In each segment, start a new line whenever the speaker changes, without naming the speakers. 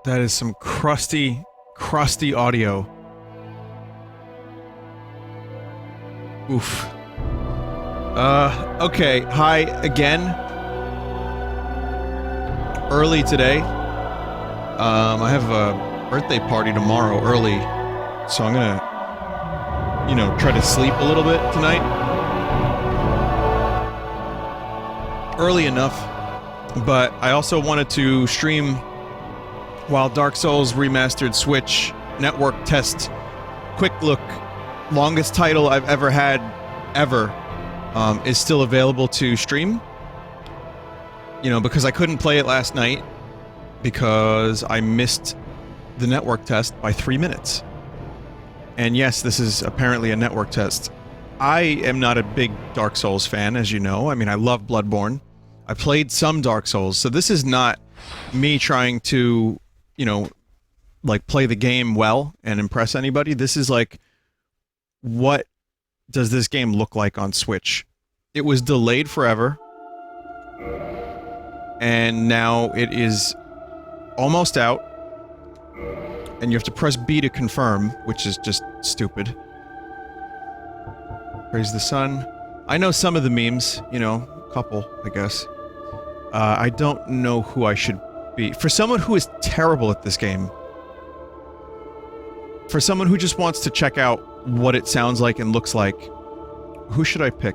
That is some crusty, crusty audio. Oof. Okay. Hi again. Early today. I have a birthday party tomorrow early, so I'm gonna, you know, try to sleep a little bit tonight. Early enough, but I also wanted to stream while Dark Souls Remastered Switch network test quick look, longest title I've ever had, ever, is still available to stream. You know, because I couldn't play it last night because I missed the network test by 3 minutes. And yes, this is apparently a network test. I am not a big Dark Souls fan, as you know. I mean, I love Bloodborne. I played some Dark Souls, so this is not me trying to, you know, like, play the game well and impress anybody. This is like, what does this game look like on Switch? It was delayed forever, and now it is almost out, and you have to press B to confirm, which is just stupid. Praise the sun. I know some of the memes, you know, a couple, I guess. I don't know who I should be. For someone who is terrible at this game, for someone who just wants to check out what it sounds like and looks like, who should I pick?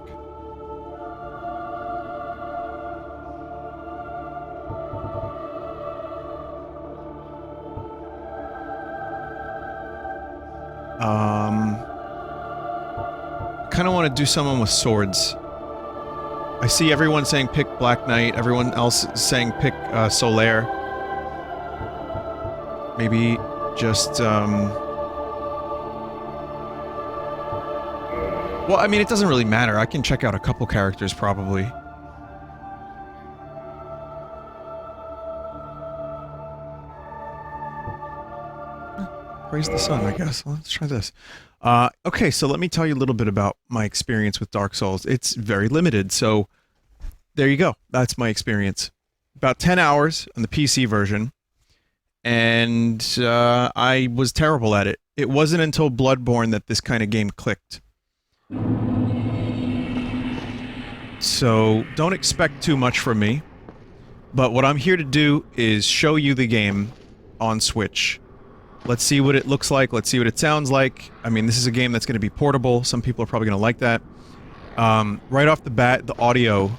I kind of want to do someone with swords. I see everyone saying pick Black Knight, everyone else saying pick Solaire. Maybe just, well, I mean, it doesn't really matter. I can check out a couple characters, probably. Praise the sun, I guess. Let's try this. Okay, so let me tell you a little bit about my experience with Dark Souls. It's very limited, so there you go. That's my experience. About 10 hours on the PC version, and I was terrible at it. It wasn't until Bloodborne that this kind of game clicked. So, don't expect too much from me, but what I'm here to do is show you the game on Switch. Let's see what it looks like, let's see what it sounds like. I mean, this is a game that's going to be portable, some people are probably going to like that. Right off the bat, the audio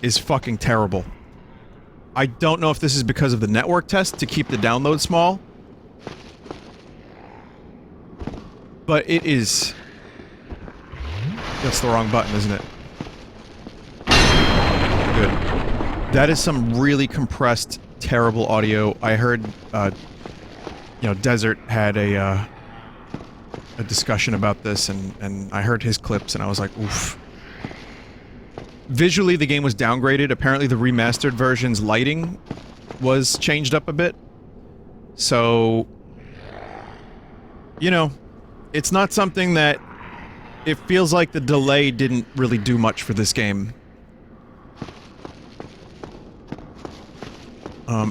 is fucking terrible. I don't know if this is because of the network test to keep the download small, but it is... That's the wrong button, isn't it? Good. That is some really compressed, terrible audio. I heard, you know, Desert had a discussion about this, and I heard his clips, and I was like, oof. Visually, the game was downgraded. Apparently, the remastered version's lighting was changed up a bit. So, you know, it's not something that... It feels like the delay didn't really do much for this game.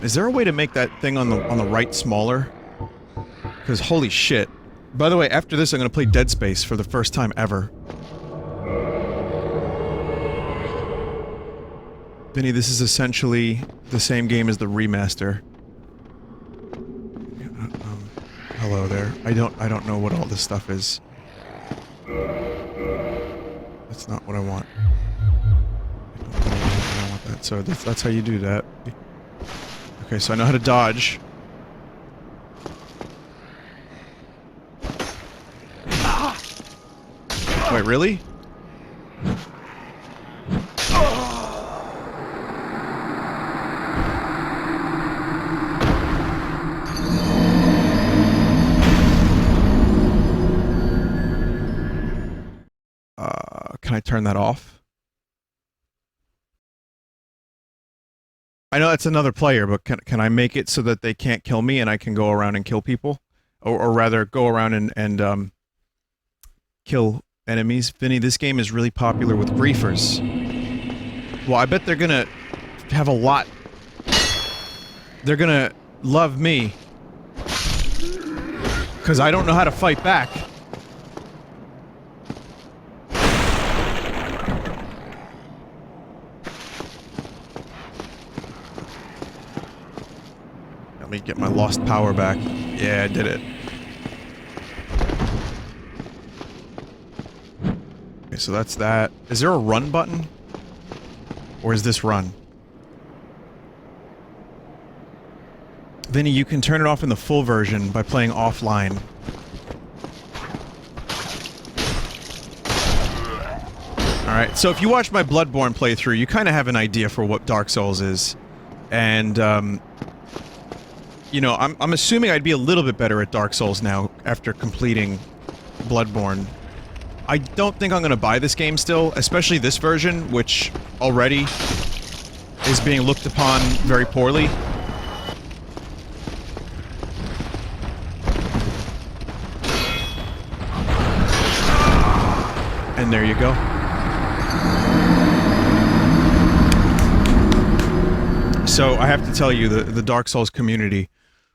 Is there a way to make that thing on the right smaller? Because holy shit. By the way, after this I'm gonna play Dead Space for the first time ever. Vinny, this is essentially the same game as the remaster. Hello there. I don't know what all this stuff is. That's not what I want. I don't want that. So that's how you do that. Okay, so I know how to dodge. Wait, really? Can I turn that off? I know that's another player, but can I make it so that they can't kill me and I can go around and kill people? Or rather, go around and kill enemies? Vinny, this game is really popular with griefers. Well, I bet they're gonna have a lot... They're gonna love me Because I don't know how to fight back. Let me get my lost power back. Yeah, I did it. Okay, so that's that. Is there a run button? Or is this run? Vinny, you can turn it off in the full version by playing offline. Alright, so if you watch my Bloodborne playthrough, you kind of have an idea for what Dark Souls is. And, you know, I'm assuming I'd be a little bit better at Dark Souls now after completing Bloodborne. I don't think I'm gonna buy this game still, especially this version, which already is being looked upon very poorly. And there you go. So, I have to tell you, the Dark Souls community,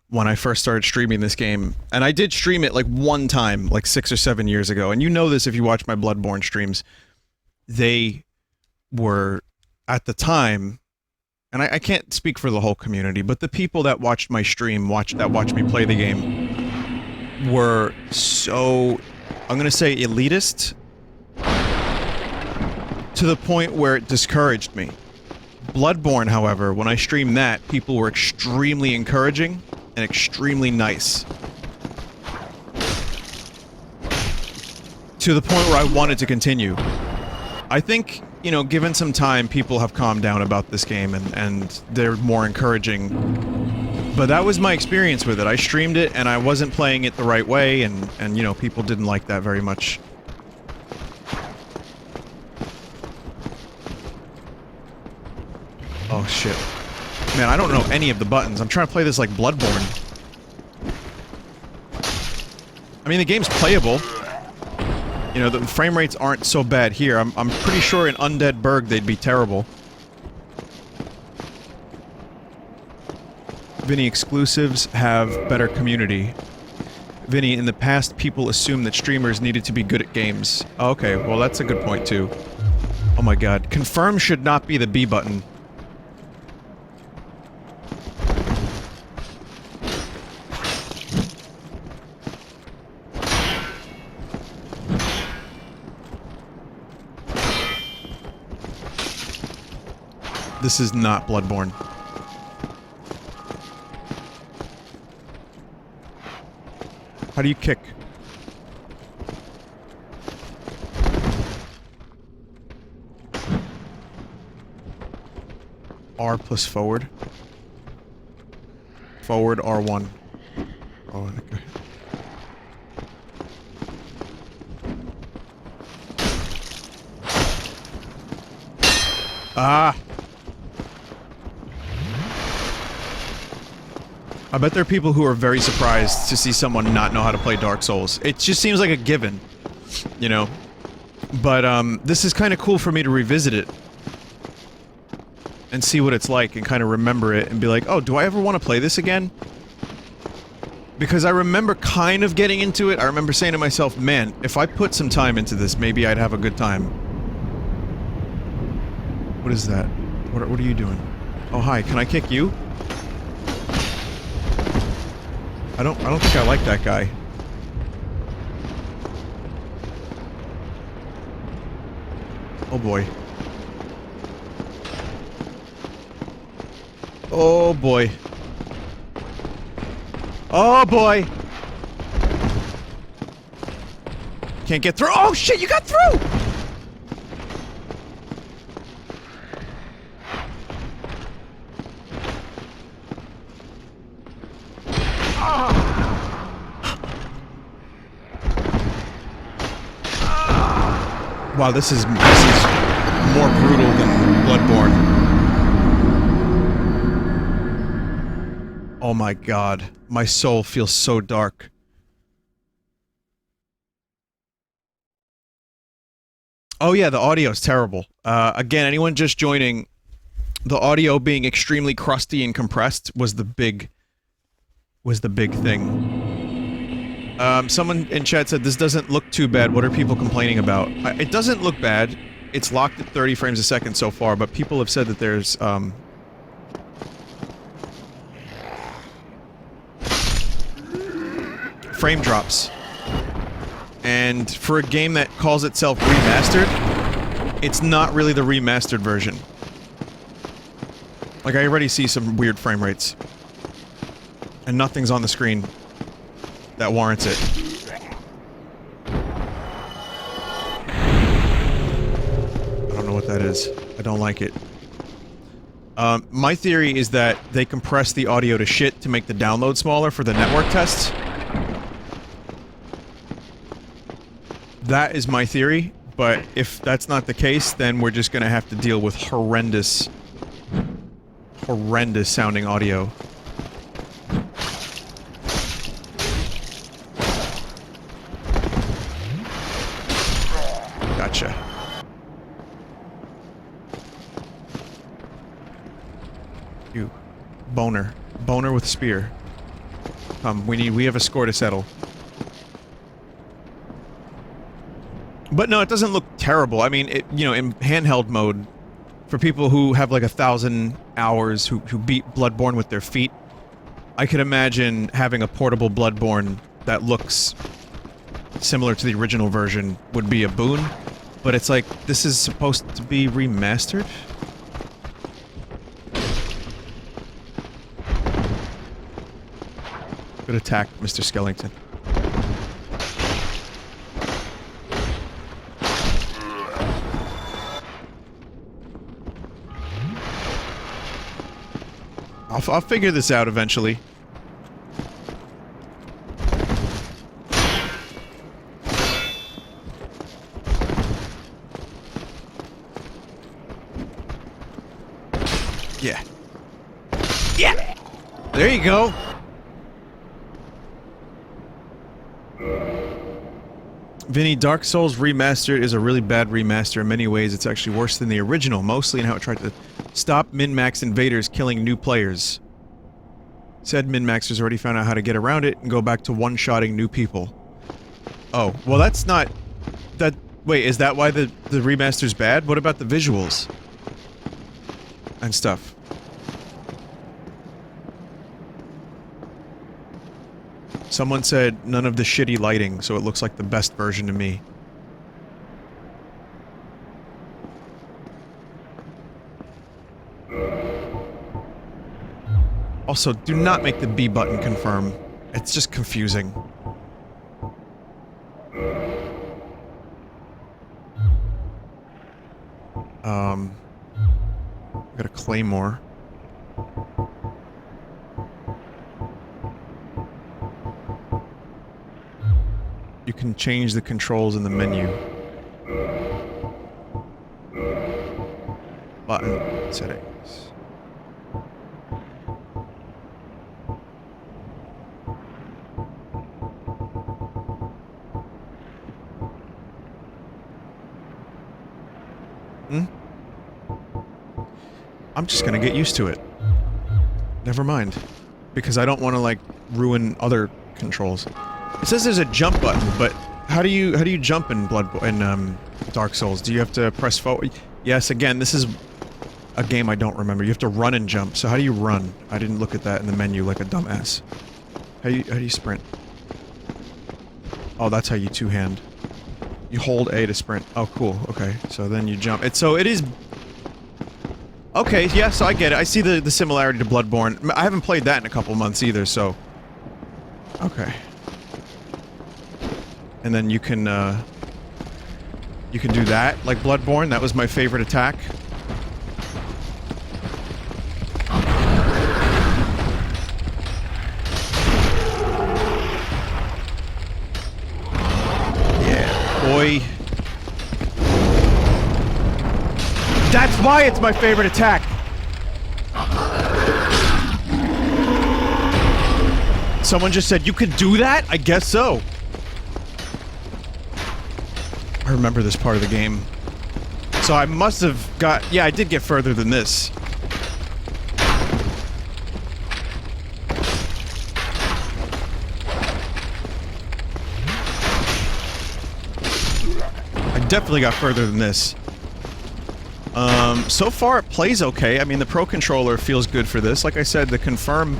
when I first started streaming this game, and I did stream it like one time, like 6 or 7 years ago, and you know this if you watch my Bloodborne streams, they were, at the time, and I can't speak for the whole community, but the people that watched my stream, watched me play the game, were so, I'm gonna say elitist, to the point where it discouraged me. Bloodborne, however, when I streamed that, people were extremely encouraging and extremely nice. To the point where I wanted to continue. I think, you know, given some time, people have calmed down about this game and they're more encouraging. But that was my experience with it. I streamed it and I wasn't playing it the right way and you know, people didn't like that very much. Oh shit. Man, I don't know any of the buttons. I'm trying to play this like Bloodborne. I mean, the game's playable. You know, the frame rates aren't so bad here. I'm pretty sure in Undead Burg they'd be terrible. Vinny, exclusives have better community. Vinny, in the past, people assumed that streamers needed to be good at games. Oh, okay, well that's a good point too. Oh my god. Confirm should not be the B button. This is not Bloodborne. How do you kick? R plus forward. Forward R1. Oh, okay. Ah! I bet there are people who are very surprised to see someone not know how to play Dark Souls. It just seems like a given, you know? But, this is kind of cool for me to revisit it. And see what it's like, and kind of remember it, and be like, oh, do I ever want to play this again? Because I remember kind of getting into it, I remember saying to myself, man, if I put some time into this, maybe I'd have a good time. What is that? What are you doing? Oh, hi, can I kick you? I don't think I like that guy. Oh boy. Oh boy. Oh boy! Can't get through. Oh shit, you got through! Wow, this is more brutal than Bloodborne. Oh my god, my soul feels so dark. Oh yeah, the audio's terrible. Again, anyone just joining, the audio being extremely crusty and compressed was the big thing. Someone in chat said this doesn't look too bad. What are people complaining about? It doesn't look bad. It's locked at 30 frames a second so far, but people have said that there's, frame drops. And for a game that calls itself remastered, it's not really the remastered version. Like, I already see some weird frame rates. And nothing's on the screen that warrants it. I don't know what that is. I don't like it. My theory is that they compress the audio to shit to make the download smaller for the network tests. That is my theory, but if that's not the case, then we're just gonna have to deal with horrendous sounding audio. Gotcha. You. Boner. Boner with spear. Come, we have a score to settle. But no, it doesn't look terrible. I mean, you know, in handheld mode, for people who have like 1,000 hours, who beat Bloodborne with their feet, I could imagine having a portable Bloodborne that looks similar to the original version would be a boon. But it's like, this is supposed to be remastered? Good attack, Mr. Skellington. I'll figure this out eventually. Yeah. Yeah! There you go! Vinny, Dark Souls Remastered is a really bad remaster in many ways. It's actually worse than the original, mostly in how it tried to stop min-max invaders killing new players. Said min-maxers already found out how to get around it and go back to one-shotting new people. Oh, well that's not... that... wait, is that why the remaster's bad? What about the visuals? And stuff. Someone said none of the shitty lighting, so it looks like the best version to me. Also, do not make the B button confirm. It's just confusing. Got a claymore. You can change the controls in the menu. Button settings. I'm just gonna get used to it. Never mind. Because I don't want to, like, ruin other controls. It says there's a jump button, but how do you jump in Dark Souls? Do you have to press forward? Yes, again, this is a game I don't remember. You have to run and jump. So how do you run? I didn't look at that in the menu like a dumbass. How do you sprint? Oh, that's how you two-hand. You hold A to sprint. Oh, cool. Okay. So then you jump. So it is... Okay, yeah, so I get it. I see the similarity to Bloodborne. I haven't played that in a couple months either, so... Okay. And then you can do that, like Bloodborne. That was my favorite attack. Yeah, boy. That's why it's my favorite attack! Someone just said, you could do that? I guess so. I remember this part of the game. So I must have got... yeah, I did get further than this. definitely got further than this. So far it plays okay. I mean, the Pro Controller feels good for this. Like I said, the confirm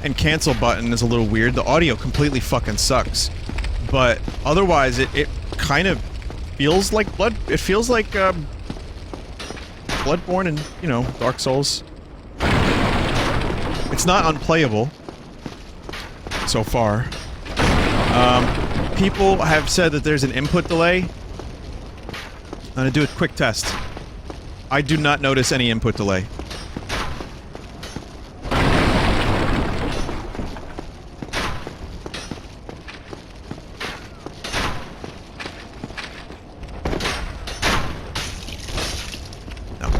and cancel button is a little weird. The audio completely fucking sucks. But otherwise, it kind of feels like it feels like, Bloodborne and, you know, Dark Souls. It's not unplayable. So far. People have said that there's an input delay. I'm gonna do a quick test. I do not notice any input delay. No.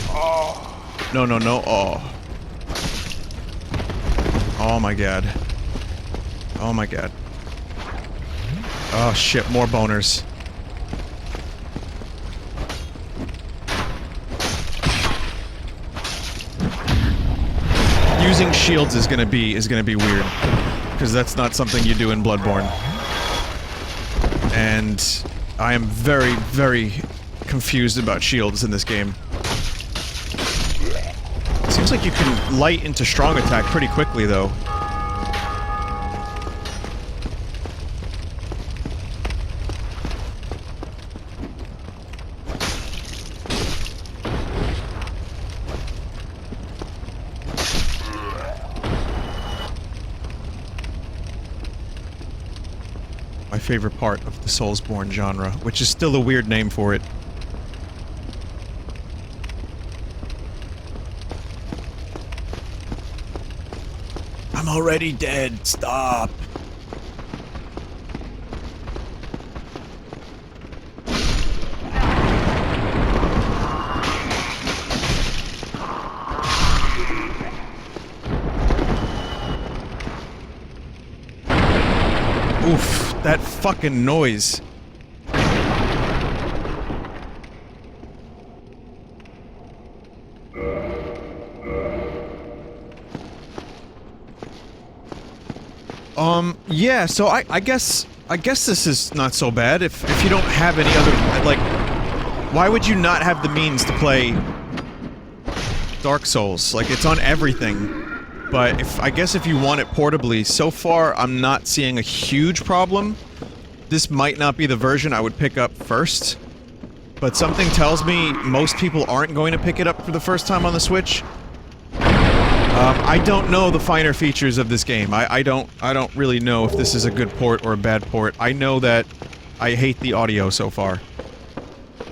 Oh. No, no, no. Oh. Oh my god. Oh my god. Oh shit, more boners. Using shields is gonna be weird. Because that's not something you do in Bloodborne. And I am very, very confused about shields in this game. It seems like you can light into strong attack pretty quickly, though. My favorite part of the Soulsborne genre, which is still a weird name for it. I'm already dead. Stop. Oof, that fucking noise. Yeah, so I guess this is not so bad if you don't have any other, like, why would you not have the means to play Dark Souls? Like, it's on everything. But I guess if you want it portably, so far I'm not seeing a huge problem. This might not be the version I would pick up first. But something tells me most people aren't going to pick it up for the first time on the Switch. I don't know the finer features of this game. I don't really know if this is a good port or a bad port. I know that I hate the audio so far.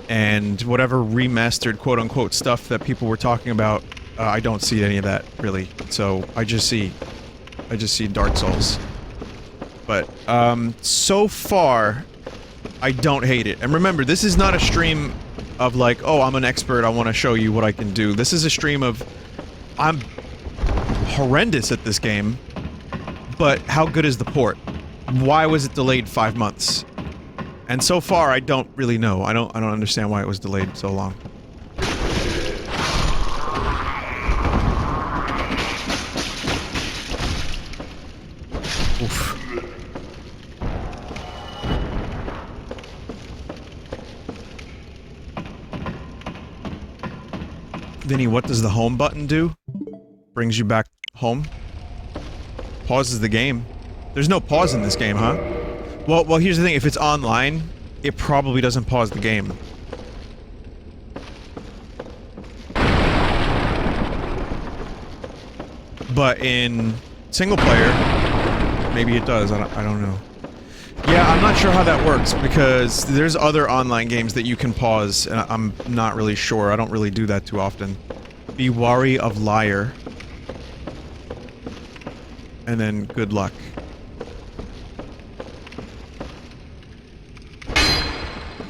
And whatever remastered quote-unquote stuff that people were talking about, I don't see any of that, really. So, I just see Dark Souls. But, so far, I don't hate it. And remember, this is not a stream of like, oh, I'm an expert, I want to show you what I can do. This is a stream of, I'm horrendous at this game, but how good is the port? Why was it delayed 5 months? And so far, I don't really know. I don't understand why it was delayed so long. Oof. Vinny, what does the home button do? Brings you back home? Pauses the game. There's no pause in this game, huh? Well, here's the thing. If it's online, it probably doesn't pause the game. But in single player, maybe it does. I don't know. Yeah, I'm not sure how that works, because there's other online games that you can pause, and I'm not really sure. I don't really do that too often. Be wary of liar. And then, good luck.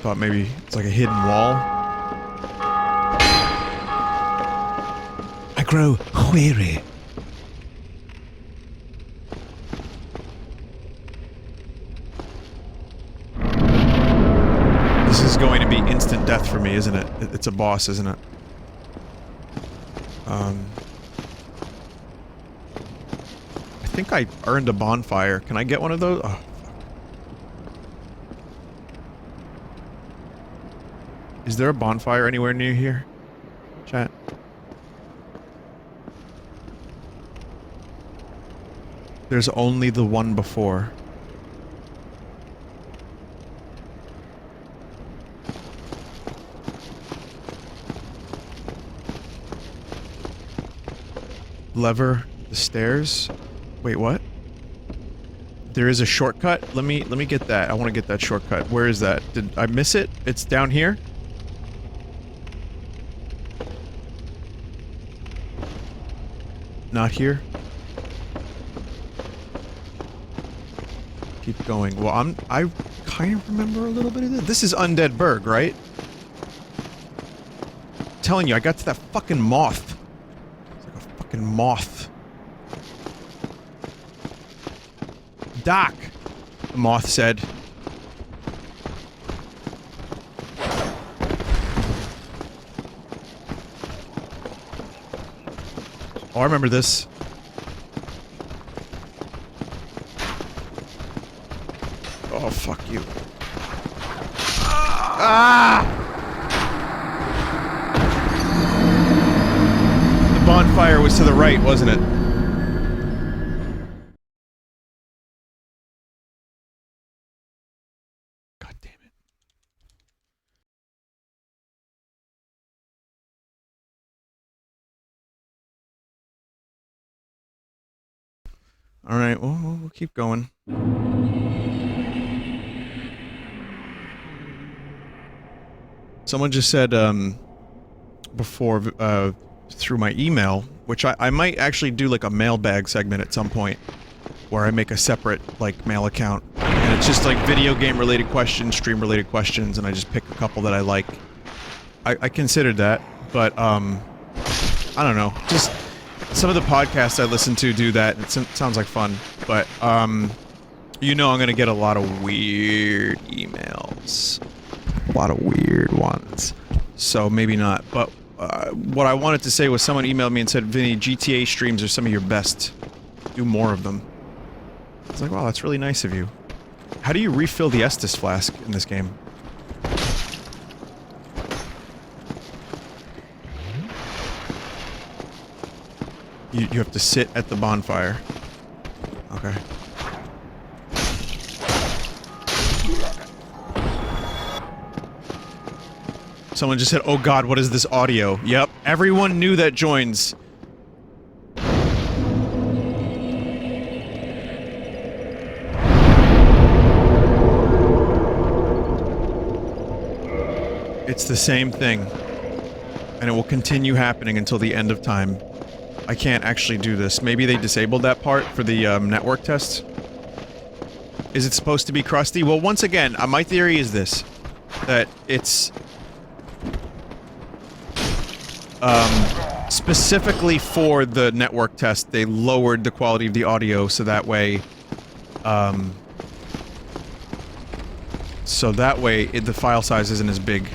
Thought maybe it's like a hidden wall. I grow weary. This is going to be instant death for me, isn't it? It's a boss, isn't it? I think I earned a bonfire. Can I get one of those? Oh, fuck. Is there a bonfire anywhere near here? Chat. There's only the one before. Lever the stairs? Wait, what? There is a shortcut? Let me get that. I want to get that shortcut. Where is that? Did I miss it? It's down here? Not here? Keep going. Well, I kind of remember a little bit of this. This is Undead Burg, right? I'm telling you, I got to that fucking moth. It's like a fucking moth. Doc! The moth said. Oh, I remember this. Oh, fuck you. Ah! The bonfire was to the right, wasn't it? God damn it. Alright, well, we'll keep going. Someone just said, before, through my email, which I might actually do like a mailbag segment at some point, where I make a separate, like, mail account, and it's just like video game related questions, stream related questions, and I just pick a couple that I like. I considered that, but, I don't know, just some of the podcasts I listen to do that, it sounds like fun, but, you know I'm gonna get a lot of weird emails. A lot of weird ones. So maybe not, but what I wanted to say was someone emailed me and said, Vinny, GTA streams are some of your best. Do more of them. I was like, wow, that's really nice of you. How do you refill the Estus flask in this game? You have to sit at the bonfire. Okay. Someone just said, oh god, what is this audio? Yep, everyone knew that joins. It's the same thing. And it will continue happening until the end of time. I can't actually do this. Maybe they disabled that part for the network test? Is it supposed to be crusty? Well, once again, my theory is this. That it's... specifically for the network test, they lowered the quality of the audio so that way, the file size isn't as big.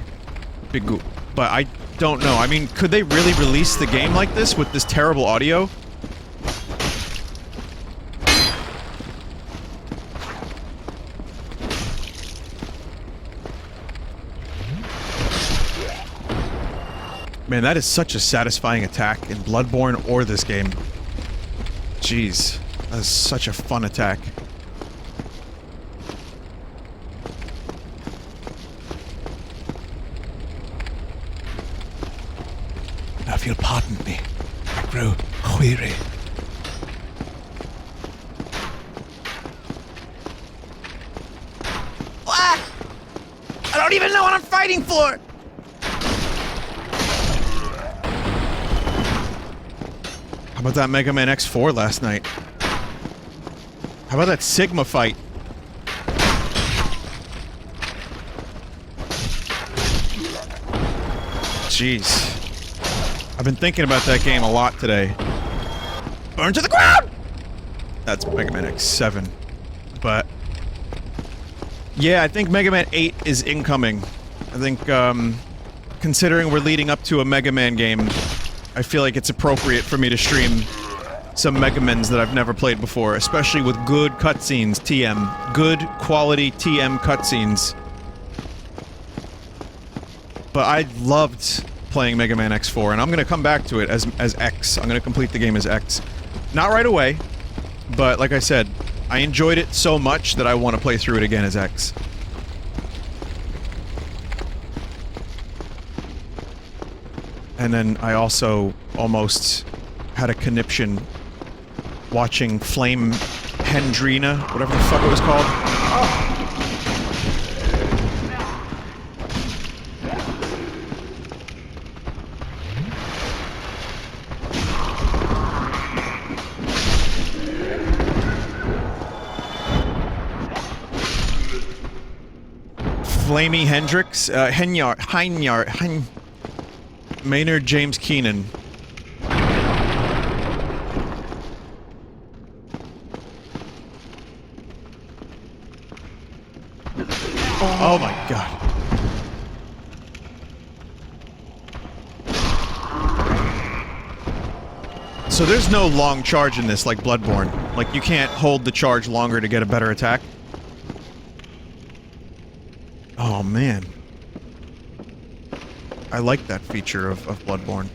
But I don't know. I mean, could they really release the game like this with this terrible audio? Man, that is such a satisfying attack in Bloodborne or this game. Jeez. That is such a fun attack. Now if you'll pardon me, I grow weary. Ah! I don't even know what I'm fighting for! How about that Mega Man X4 last night? How about that Sigma fight? Jeez. I've been thinking about that game a lot today. Burn to the ground! That's Mega Man X7. But... yeah, I think Mega Man 8 is incoming. I think, considering we're leading up to a Mega Man game, I feel like it's appropriate for me to stream some Mega Mans that I've never played before, especially with good cutscenes, TM. Good quality TM cutscenes. But I loved playing Mega Man X4, and I'm gonna come back to it as X. I'm gonna complete the game as X. Not right away, but like I said, I enjoyed it so much that I want to play through it again as X. And then I also almost had a conniption watching Flame Hendrina, whatever the fuck it was called. Flamey Hendrix, Maynard James Keenan. Oh my god. So there's no long charge in this like Bloodborne. Like you can't hold the charge longer to get a better attack. Oh man. I like that feature of Bloodborne.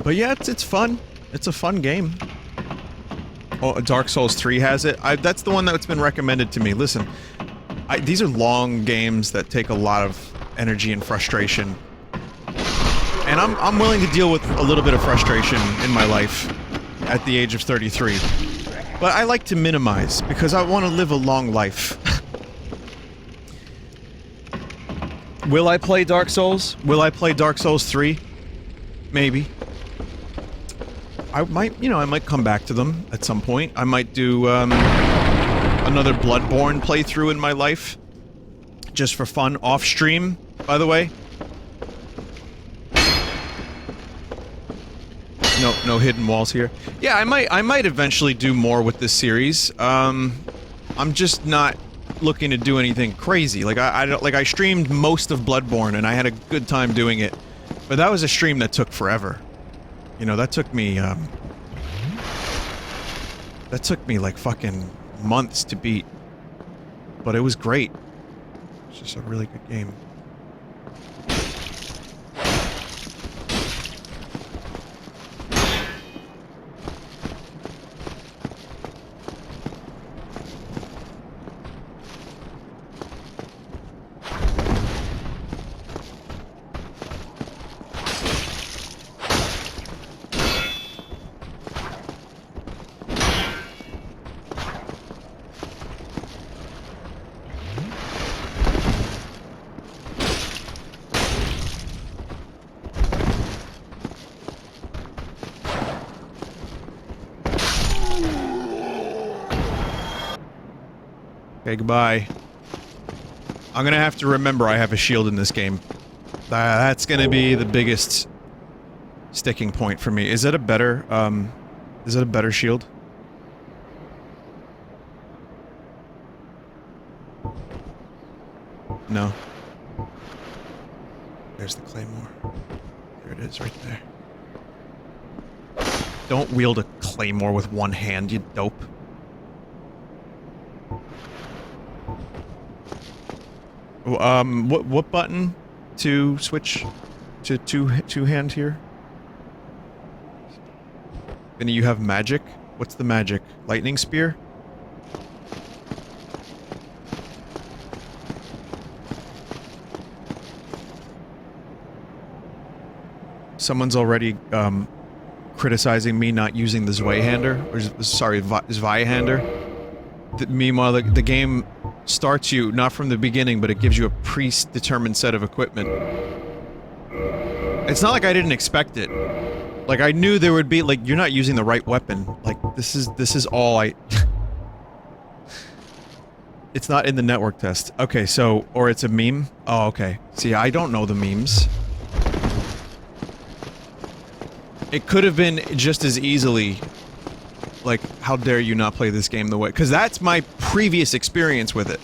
But yeah, it's fun. It's a fun game. Oh, Dark Souls 3 has it. That's the one that's been recommended to me. Listen, these are long games that take a lot of energy and frustration. And I'm willing to deal with a little bit of frustration in my life at the age of 33. But I like to minimize, because I want to live a long life. Will I play Dark Souls? Will I play Dark Souls 3? Maybe. I might, you know, I might come back to them at some point. I might do, another Bloodborne playthrough in my life. Just for fun, off stream, by the way. No hidden walls here. Yeah, I might eventually do more with this series. I'm just not looking to do anything crazy. Like, I streamed most of Bloodborne, and I had a good time doing it. But that was a stream that took forever. You know, that took me like fucking months to beat. But it was great. It's just a really good game. Okay, goodbye. I'm gonna have to remember I have a shield in this game. That's gonna be the biggest sticking point for me. Is it a better shield? No. There's the claymore. There it is, right there. Don't wield a claymore with one hand, you dope. What button to switch to two hand here? Vinny, you have magic? What's the magic? Lightning spear? Someone's already, criticizing me not using the Zweihander, or sorry, Zweihander. Meanwhile, the game starts you, not from the beginning, but it gives you a predetermined set of equipment. It's not like I didn't expect it. Like, I knew there would be, like, you're not using the right weapon. Like, this is all I... It's not in the network test. Okay, so, or it's a meme? Oh, okay. See, I don't know the memes. It could have been just as easily... Like, how dare you not play this game the way... Because that's my previous experience with it.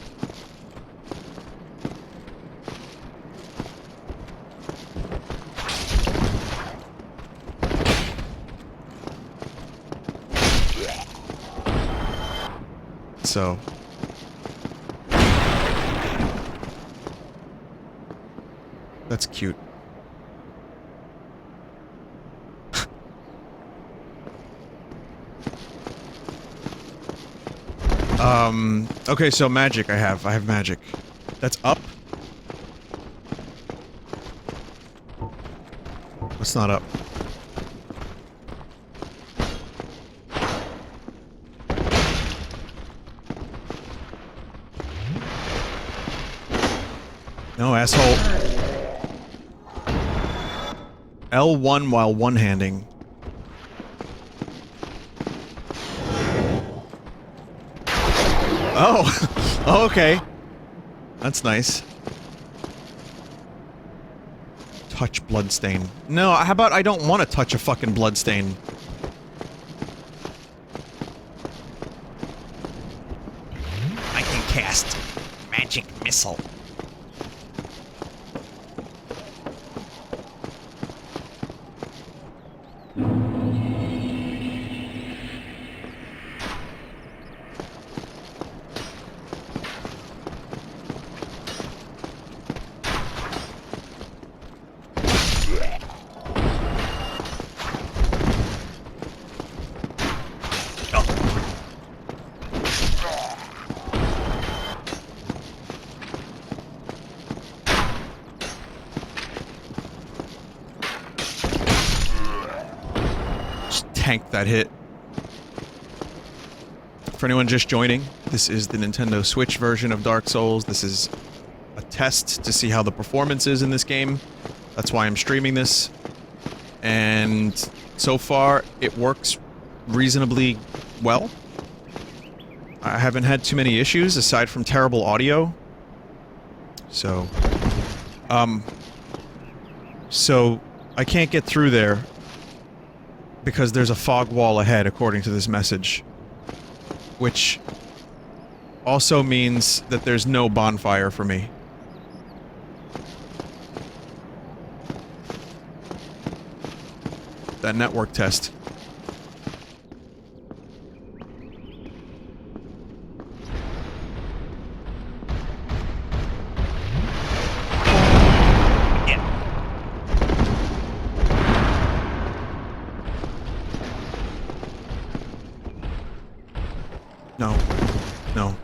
so... That's cute. Okay, so magic I have magic. That's up? What's not up? No, asshole. L1 while one-handing. Oh! Oh, okay. That's nice. Touch bloodstain. No, how about I don't want to touch a fucking bloodstain?
I can cast magic missile.
Tank that hit. For anyone just joining, this is the Nintendo Switch version of Dark Souls. This is a test to see how the performance is in this game. That's why I'm streaming this. And so far, it works reasonably well. I haven't had too many issues aside from terrible audio. So I can't get through there because there's a fog wall ahead, according to this message. Which also means that there's no bonfire for me. That network test. No. No.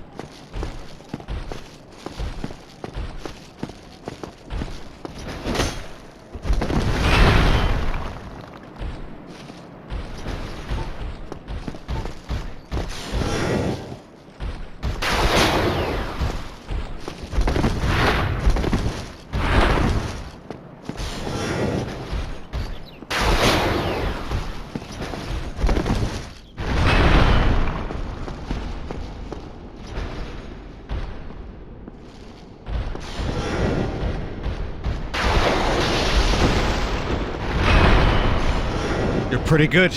Pretty good.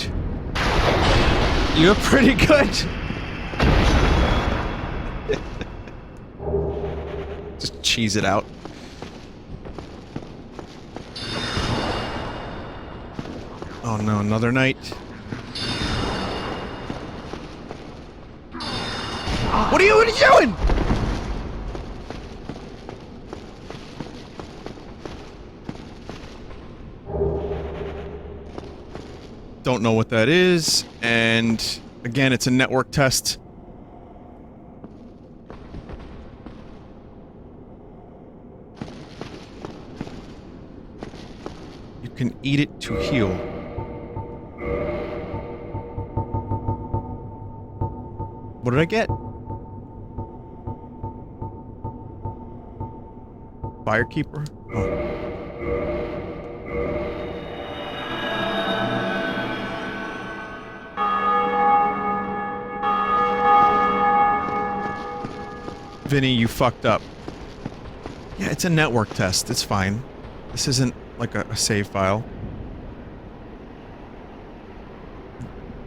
You're pretty good. Just cheese it out. Oh no, another night. What are you doing? Don't know what that is, and again, it's a network test. You can eat it to heal. What did I get? Firekeeper? Oh. Vinny, you fucked up. Yeah, it's a network test. It's fine. This isn't like a save file.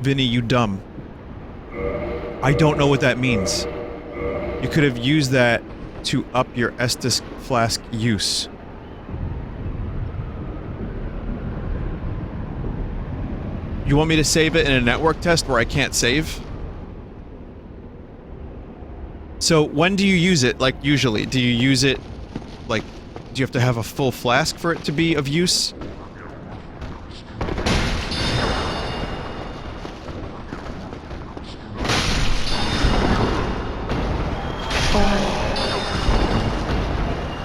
Vinny, you dumb. I don't know what that means. You could have used that to up your Estus flask use. You want me to save it in a network test where I can't save? So when do you use it, like, usually? Do you use it, like, do you have to have a full flask for it to be of use?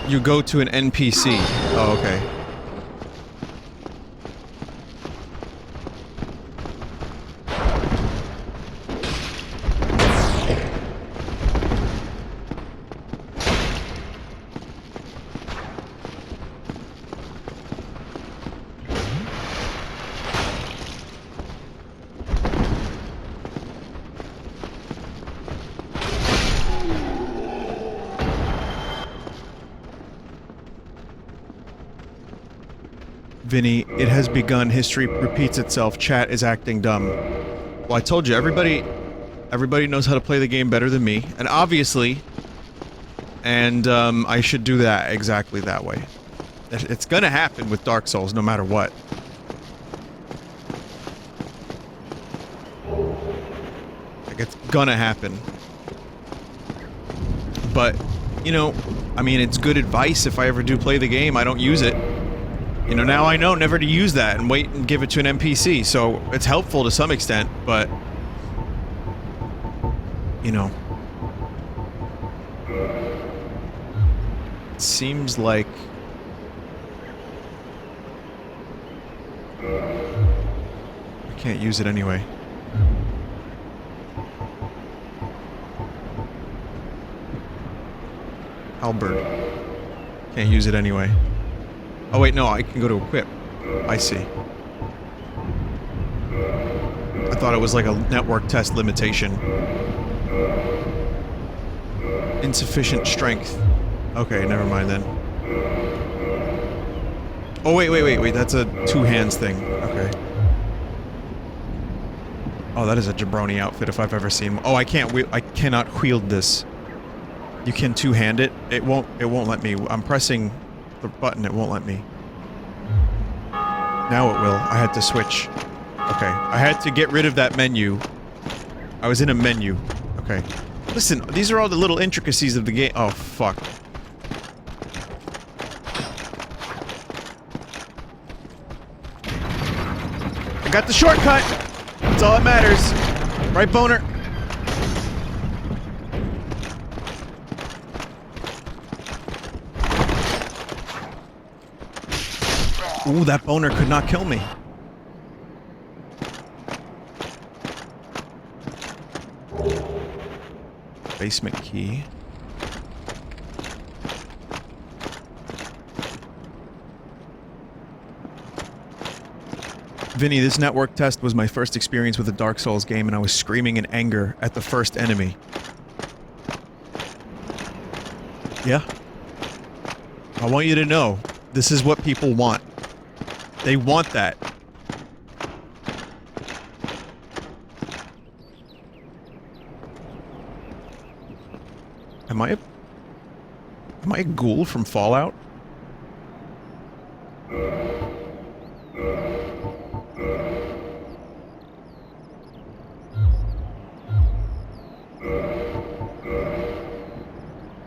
You go to an NPC. Oh, okay. Vinny, it has begun. History repeats itself. Chat is acting dumb. Well, I told you, everybody knows how to play the game better than me, and obviously, I should do that exactly that way. It's gonna happen with Dark Souls, no matter what. Like, it's gonna happen. But, you know, I mean, it's good advice. If I ever do play the game, I don't use it. You know, now I know never to use that and wait and give it to an NPC, so it's helpful to some extent, but... you know... it seems like... I can't use it anyway. Halberd. Can't use it anyway. Oh wait, no, I can go to equip. I see. I thought it was like a network test limitation. Insufficient strength. Okay, never mind then. Oh wait, that's a two hands thing. Okay. Oh, that is a jabroni outfit if I've ever seen one. Oh, I cannot wield this. You can two-hand it? It won't let me. I'm pressing the button, it won't let me. Now it will. I had to switch. Okay. I had to get rid of that menu. I was in a menu. Okay. Listen, these are all the little intricacies of the game. Oh, fuck. I got the shortcut! That's all that matters. Right, Boner? Ooh, that boner could not kill me. Basement key. Vinny, this network test was my first experience with a Dark Souls game, and I was screaming in anger at the first enemy. Yeah? I want you to know, this is what people want. They want that. Am I a ghoul from Fallout?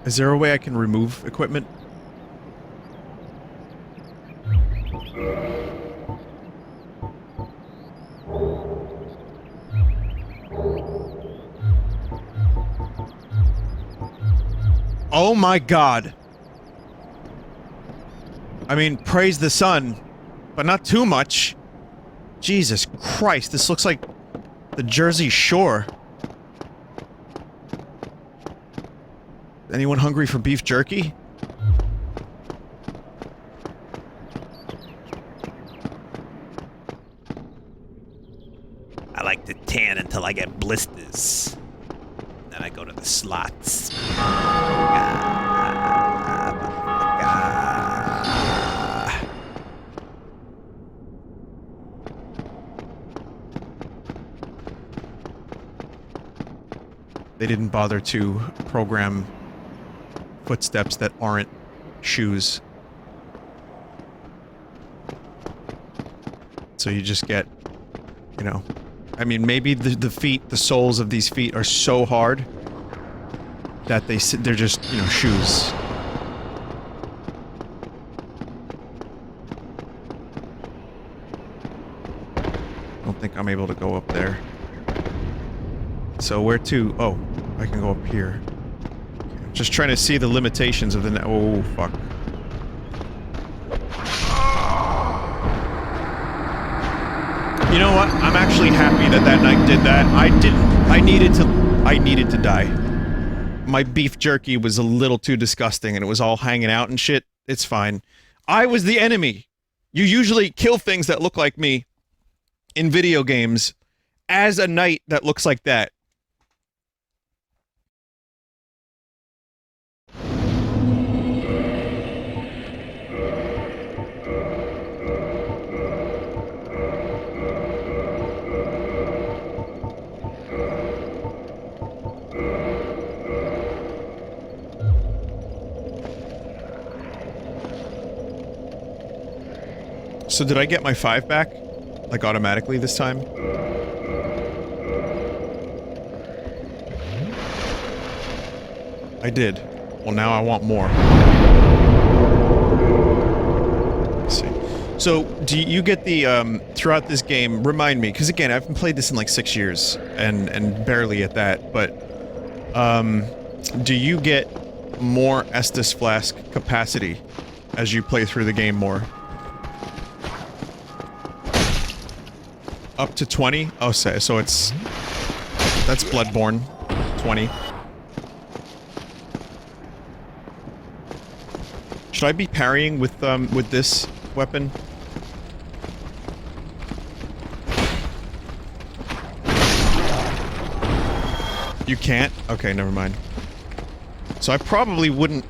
Is there a way I can remove equipment? Oh my god. I mean, praise the sun, but not too much. Jesus Christ, this looks like the Jersey Shore. Anyone hungry for beef jerky?
I like to tan until I get blisters. Then I go to the slots.
They didn't bother to program footsteps that aren't shoes. So you just get, you know... I mean, maybe the feet, the soles of these feet are so hard that they're just, you know, shoes. I don't think I'm able to go up there. So where to? Oh, I can go up here. Just trying to see the limitations of the oh, fuck. You know what? I'm actually happy that that knight did that. I needed to die. My beef jerky was a little too disgusting and it was all hanging out and shit. It's fine. I was the enemy. You usually kill things that look like me in video games as a knight that looks like that. So did I get my 5 back? Like, automatically this time? I did. Well, now I want more. Let's see. So, do you get the, throughout this game, remind me, because again, I haven't played this in like 6 years, and barely at that, but, do you get more Estus Flask capacity as you play through the game more? Up to 20? Oh, so it's... That's Bloodborne. 20. Should I be parrying with this weapon? You can't? Okay, never mind. So I probably wouldn't...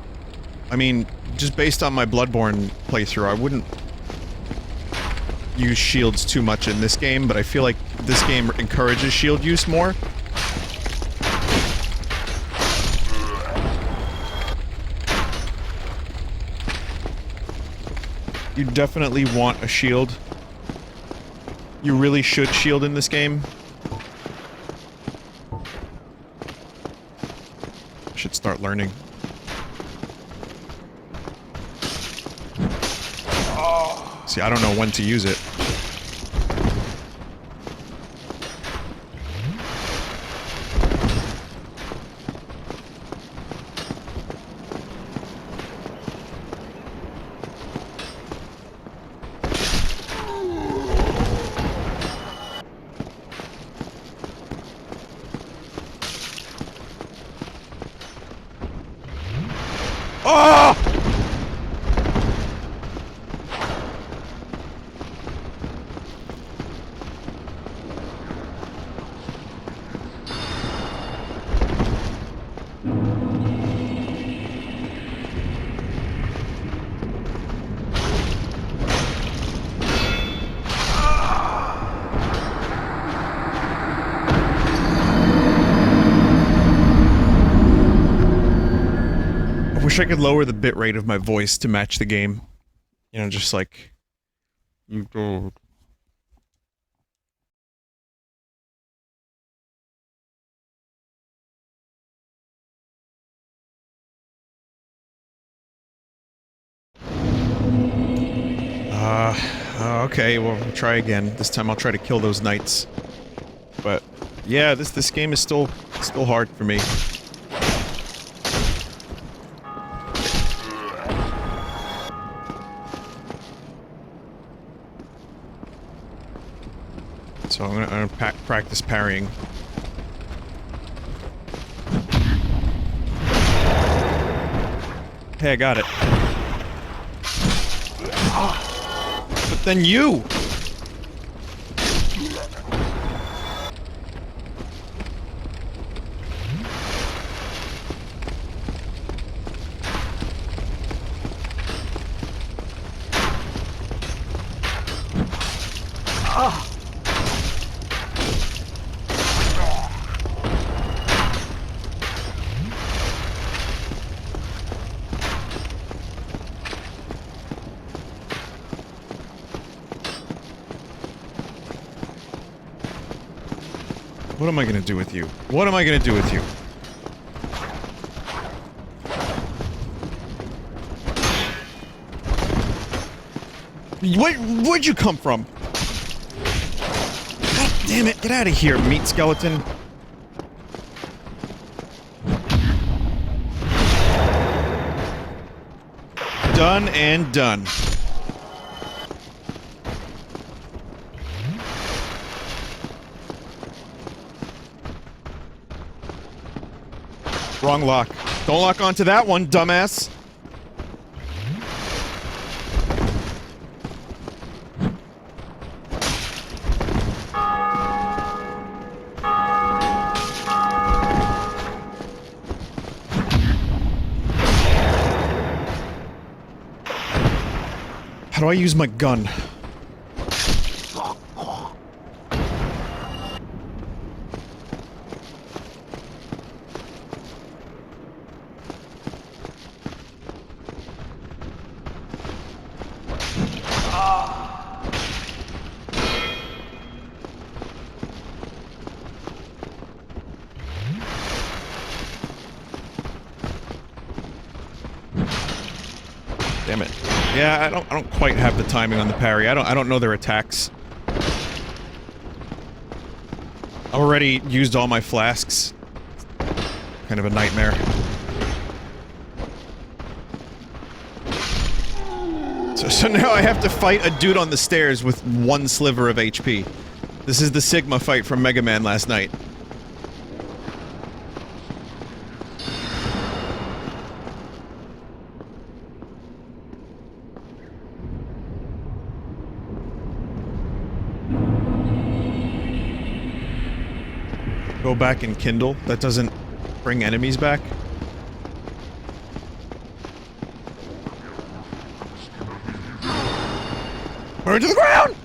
I mean, just based on my Bloodborne playthrough, I wouldn't use shields too much in this game, but I feel like this game encourages shield use more. You definitely want a shield. You really should shield in this game. I should start learning. See, I don't know when to use it. Oh! I wish I could lower the bitrate of my voice to match the game. You know, just like... You go... Okay, well, we'll try again. This time I'll try to kill those knights. But, yeah, this game is still hard for me. So I'm gonna practice parrying. Hey, I got it. But then you! What am I gonna do with you? What am I gonna do with you? Where'd you come from? God damn it, get out of here, meat skeleton. Done and done. Wrong lock. Don't lock onto that one, dumbass. How do I use my gun? Damn it. Yeah, I don't quite have the timing on the parry. I don't know their attacks. I already used all my flasks. Kind of a nightmare. So now I have to fight a dude on the stairs with one sliver of HP. This is the Sigma fight from Mega Man last night. Go back and kindle? That doesn't bring enemies back? Burn to the ground!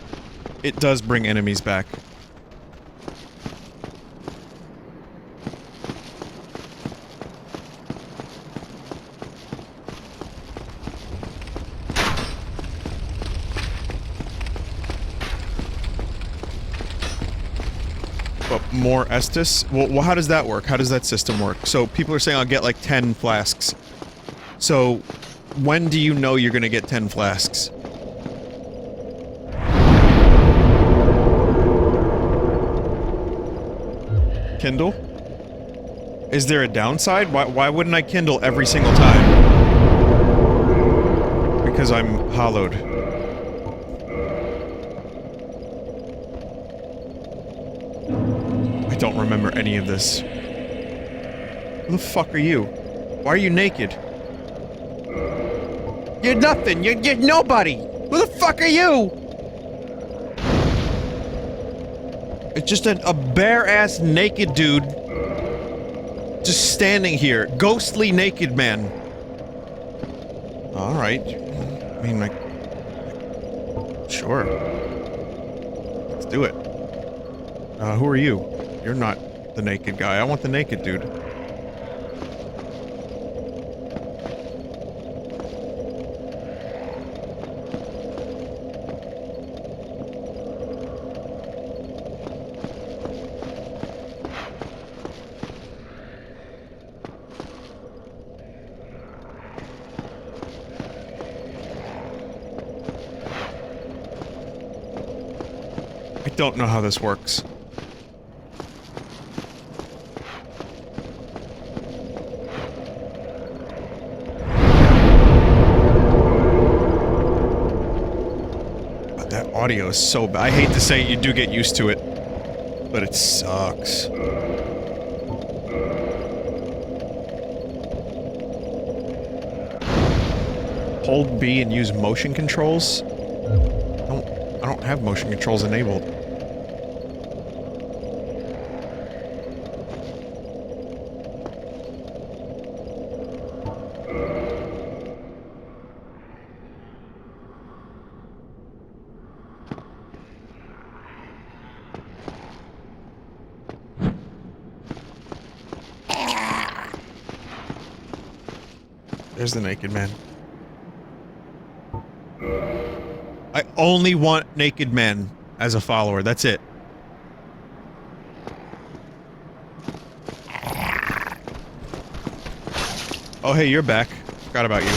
It does bring enemies back. But more Estus? Well, how does that work? How does that system work? So people are saying I'll get like 10 flasks. So when do you know you're gonna get 10 flasks? Kindle? Is there a downside? Why wouldn't I kindle every single time? Because I'm hollowed. I don't remember any of this. Who the fuck are you? Why are you naked? You're nothing! You're nobody! Who the fuck are you? It's just a bare-ass naked dude just standing here. Ghostly naked man. Alright. I mean, like... Sure. Let's do it. Who are you? You're not the naked guy. I want the naked dude. I don't know how this works. But that audio is so bad. I hate to say it, you do get used to it, but it sucks. Hold B and use motion controls? I don't have motion controls enabled. There's the naked man. I only want naked men as a follower, that's it. Oh hey, you're back. Forgot about you.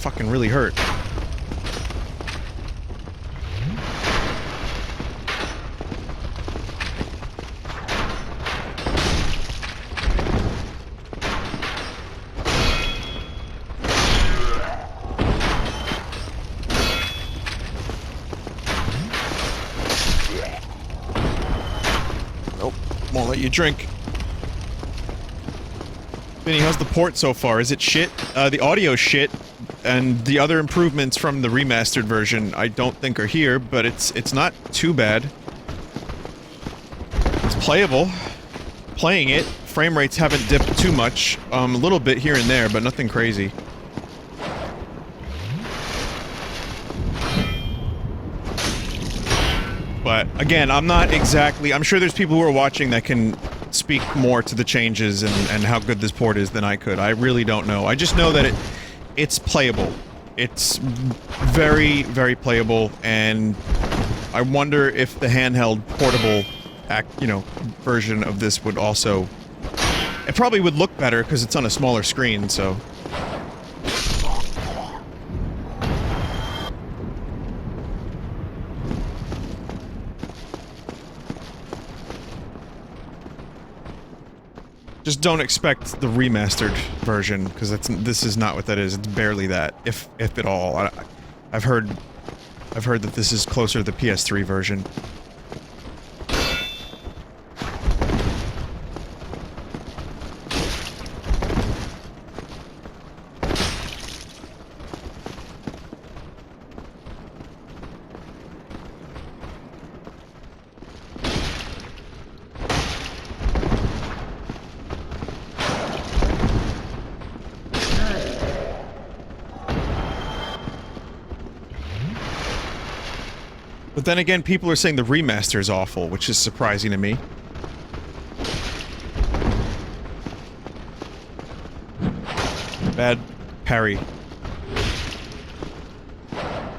fucking really hurt. Nope, won't let you drink. Vinny, how's the port so far? Is it shit? The audio's shit, and the other improvements from the remastered version I don't think are here, but it's not too bad. It's playable. Playing it, frame rates haven't dipped too much. A little bit here and there, but nothing crazy. But, again, I'm not exactly... I'm sure there's people who are watching that can speak more to the changes and how good this port is than I could. I really don't know. I just know that it's playable. It's very, very playable, and I wonder if the handheld portable version of this would also... It probably would look better because it's on a smaller screen, so... Just don't expect the remastered version, because this is not what that is. It's barely that, if at all. I've heard that this is closer to the PS3 version. But then again, people are saying the remaster is awful, which is surprising to me. Bad parry. I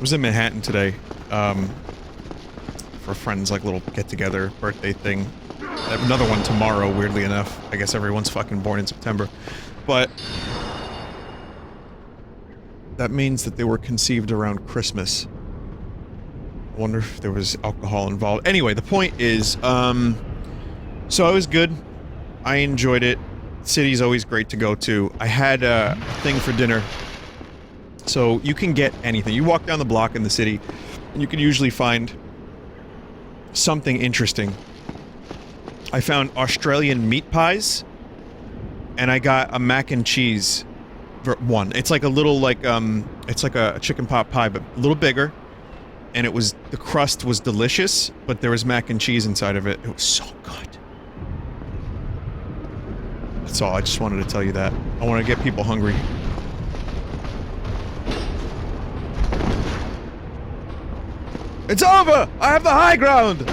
was in Manhattan today, for a friend's, like, little get-together birthday thing. Another one tomorrow, weirdly enough. I guess everyone's fucking born in September. But... that means that they were conceived around Christmas. I wonder if there was alcohol involved. Anyway, the point is, so it was good. I enjoyed it. City's always great to go to. I had a thing for dinner. So you can get anything. You walk down the block in the city, and you can usually find something interesting. I found Australian meat pies, and I got a mac and cheese one. It's like a little, like, it's like a chicken pot pie, but a little bigger. And the crust was delicious, but there was mac and cheese inside of it. It was so good. That's all, I just wanted to tell you that. I want to get people hungry. It's over! I have the high ground!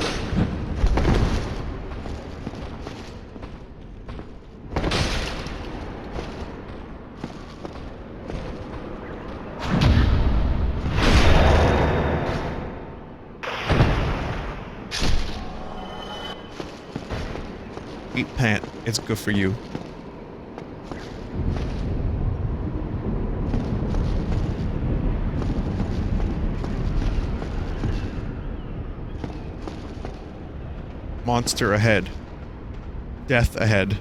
Eat pant. It's good for you. Monster ahead. Death ahead.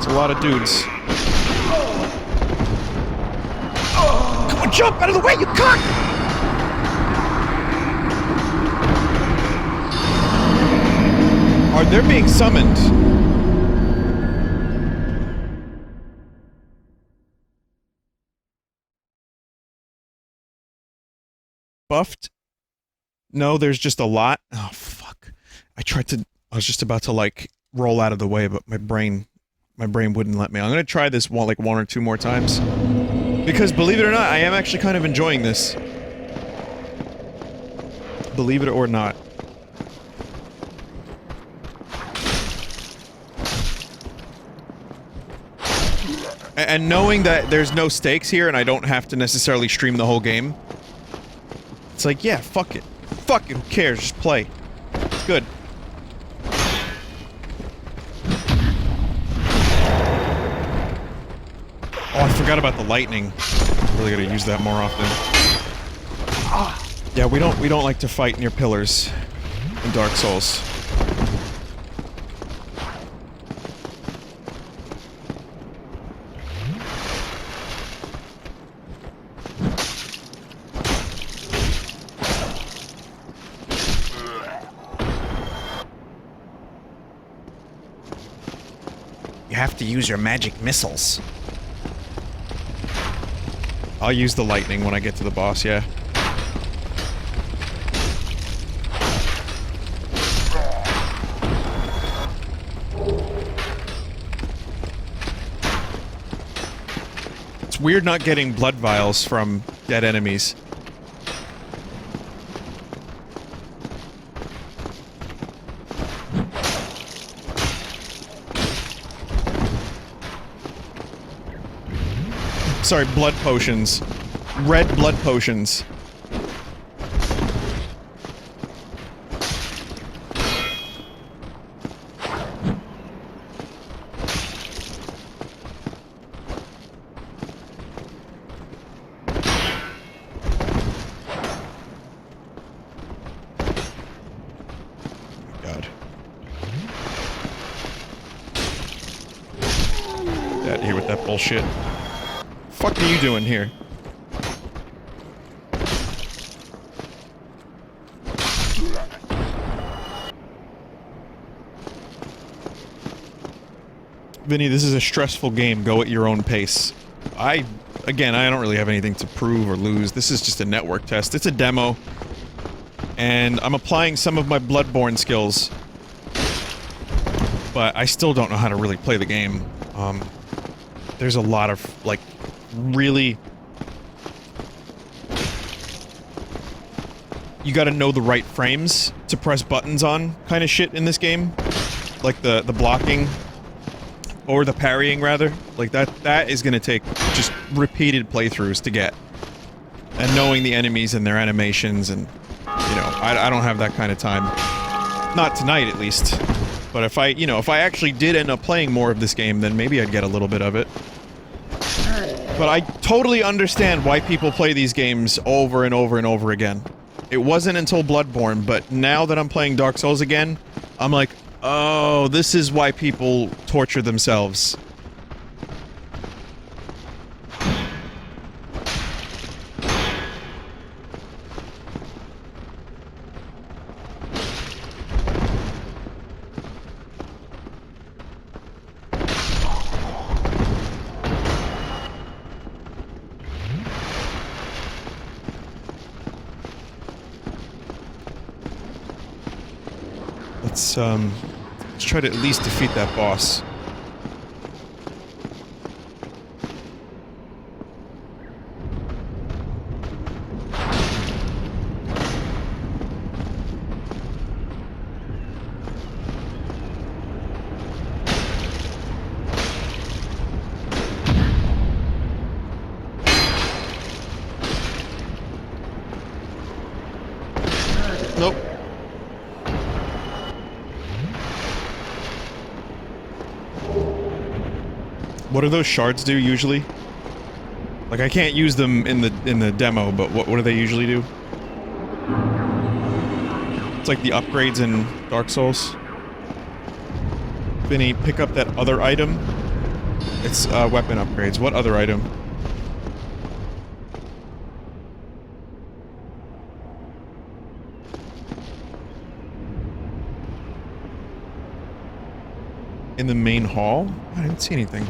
A lot of dudes. Come on, jump out of the way, you cunt! They're being summoned. Buffed? No, there's just a lot. Oh, fuck. I was just about to, like, roll out of the way, but my brain wouldn't let me. I'm gonna try this one or two more times. Because, believe it or not, I am actually kind of enjoying this. believe it or not. And knowing that there's no stakes here and I don't have to necessarily stream the whole game, it's like, yeah, fuck it. Fuck it, who cares? Just play. It's good. Oh, I forgot about the lightning. Really gotta use that more often. Yeah, we don't like to fight near pillars in Dark Souls.
You have to use your magic missiles.
I'll use the lightning when I get to the boss, yeah. It's weird not getting blood vials from dead enemies. Sorry, blood potions. Red blood potions. God. Get here with that bullshit. What the fuck are you doing here? Vinny, this is a stressful game. Go at your own pace. Again, I don't really have anything to prove or lose. This is just a network test. It's a demo. And I'm applying some of my Bloodborne skills. But I still don't know how to really play the game. There's a lot of, like, really... You gotta know the right frames to press buttons on kind of shit in this game. Like the blocking. Or the parrying, rather. Like, that is gonna take just repeated playthroughs to get. And knowing the enemies and their animations and... You know, I don't have that kind of time. Not tonight, at least. But if I actually did end up playing more of this game, then maybe I'd get a little bit of it. But I totally understand why people play these games over and over and over again. It wasn't until Bloodborne, but now that I'm playing Dark Souls again, I'm like, oh, this is why people torture themselves. Let's try to at least defeat that boss. Nope. What do those shards do usually? Like, I can't use them in the demo, but what do they usually do? It's like the upgrades in Dark Souls. Vinny, pick up that other item. It's weapon upgrades. What other item? In the main hall? I didn't see anything.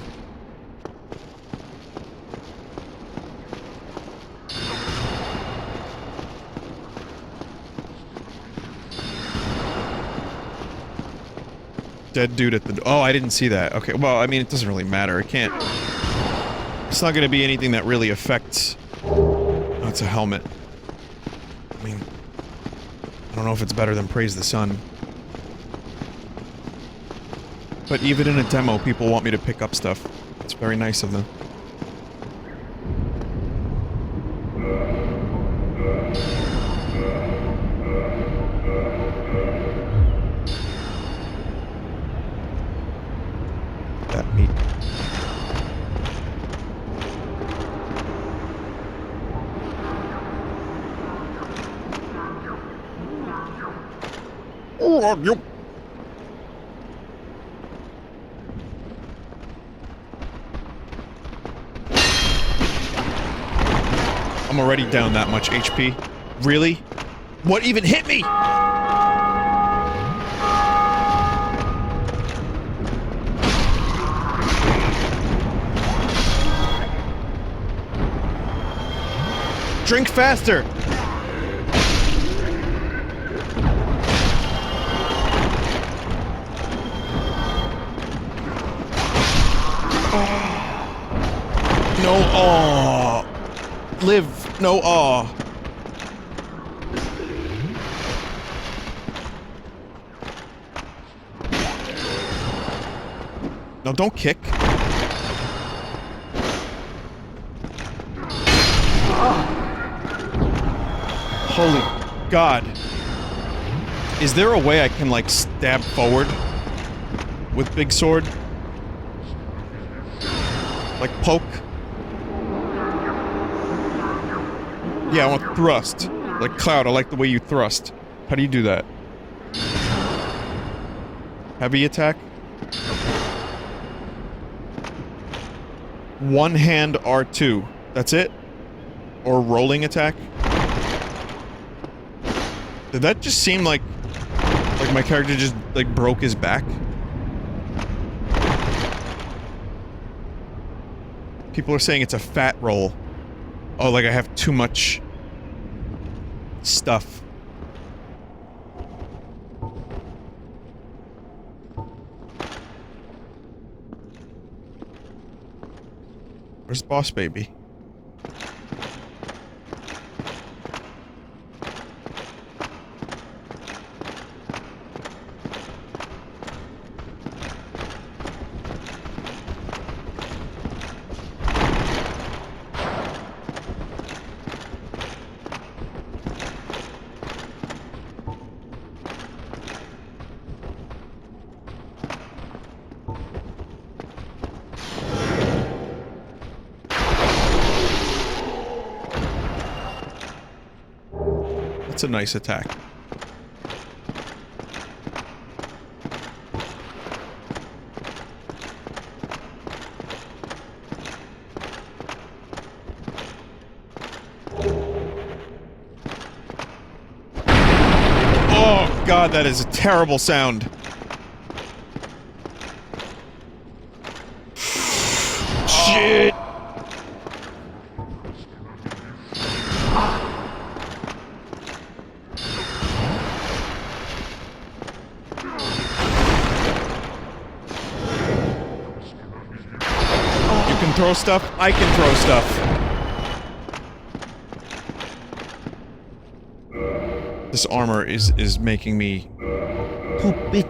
Dead dude at the... Oh, I didn't see that. Okay, well, I mean, it doesn't really matter. It can't... It's not gonna be anything that really affects... Oh, it's a helmet. I mean... don't know if it's better than Praise the Sun. But even in a demo, people want me to pick up stuff. It's very nice of them. That meat. Oh, you. I'm already down that much HP. Really? What even hit me? Drink faster! No aw. Live, no aw. No, don't kick. Holy God. Is there a way I can, like, stab forward with big sword? Like, poke? Yeah, I want thrust. Like Cloud, I like the way you thrust. How do you do that? Heavy attack? One hand R2. That's it? Or rolling attack? Did that just seem like my character just, like, broke his back? People are saying it's a fat roll. Oh, like I have too much stuff. Where's Boss Baby? That's a nice attack. Oh God, that is a terrible sound. Shit! Throw stuff? I can throw stuff. This armor is making me too big.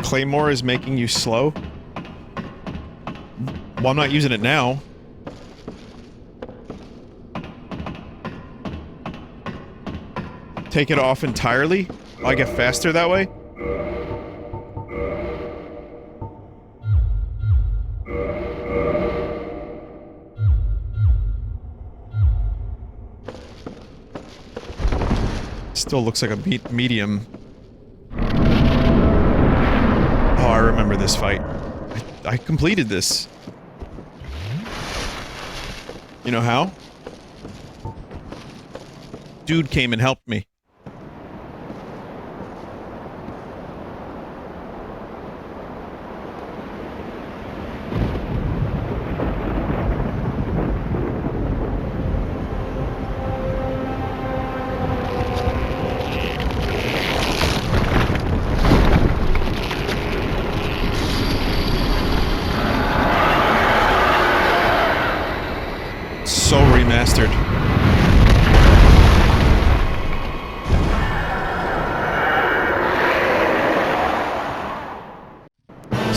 Claymore is making you slow? Well, I'm not using it now. Take it off entirely? I get faster that way? Still looks like a medium. I remember this fight. I completed this. You know how? Dude came and helped me.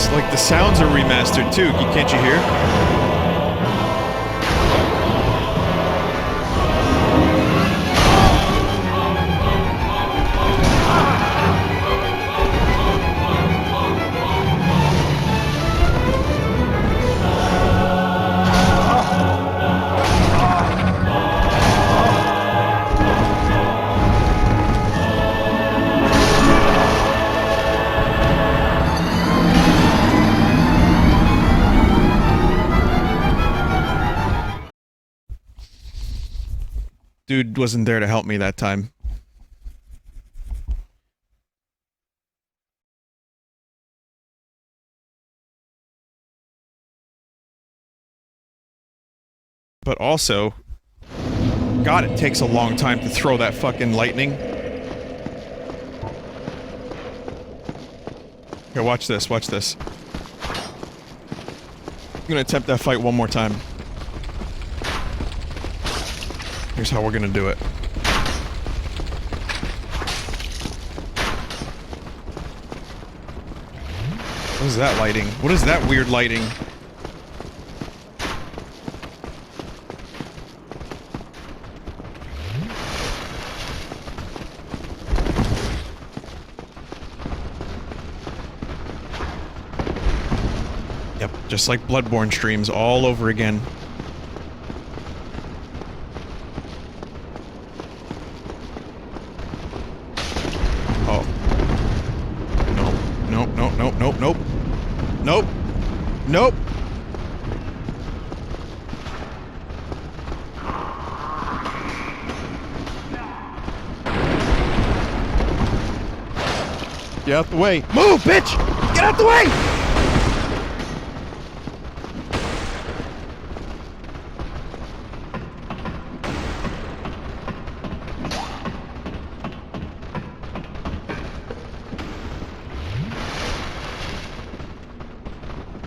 It's like the sounds are remastered too. Can't you hear? Dude wasn't there to help me that time. But also, God, it takes a long time to throw that fucking lightning. Here, watch this, watch this. I'm gonna attempt that fight one more time. Here's how we're gonna do it. What is that lighting? What is that weird lighting? Yep, just like Bloodborne streams all over again. Nope. Nope. Get out the way. Move, bitch! Get out the way!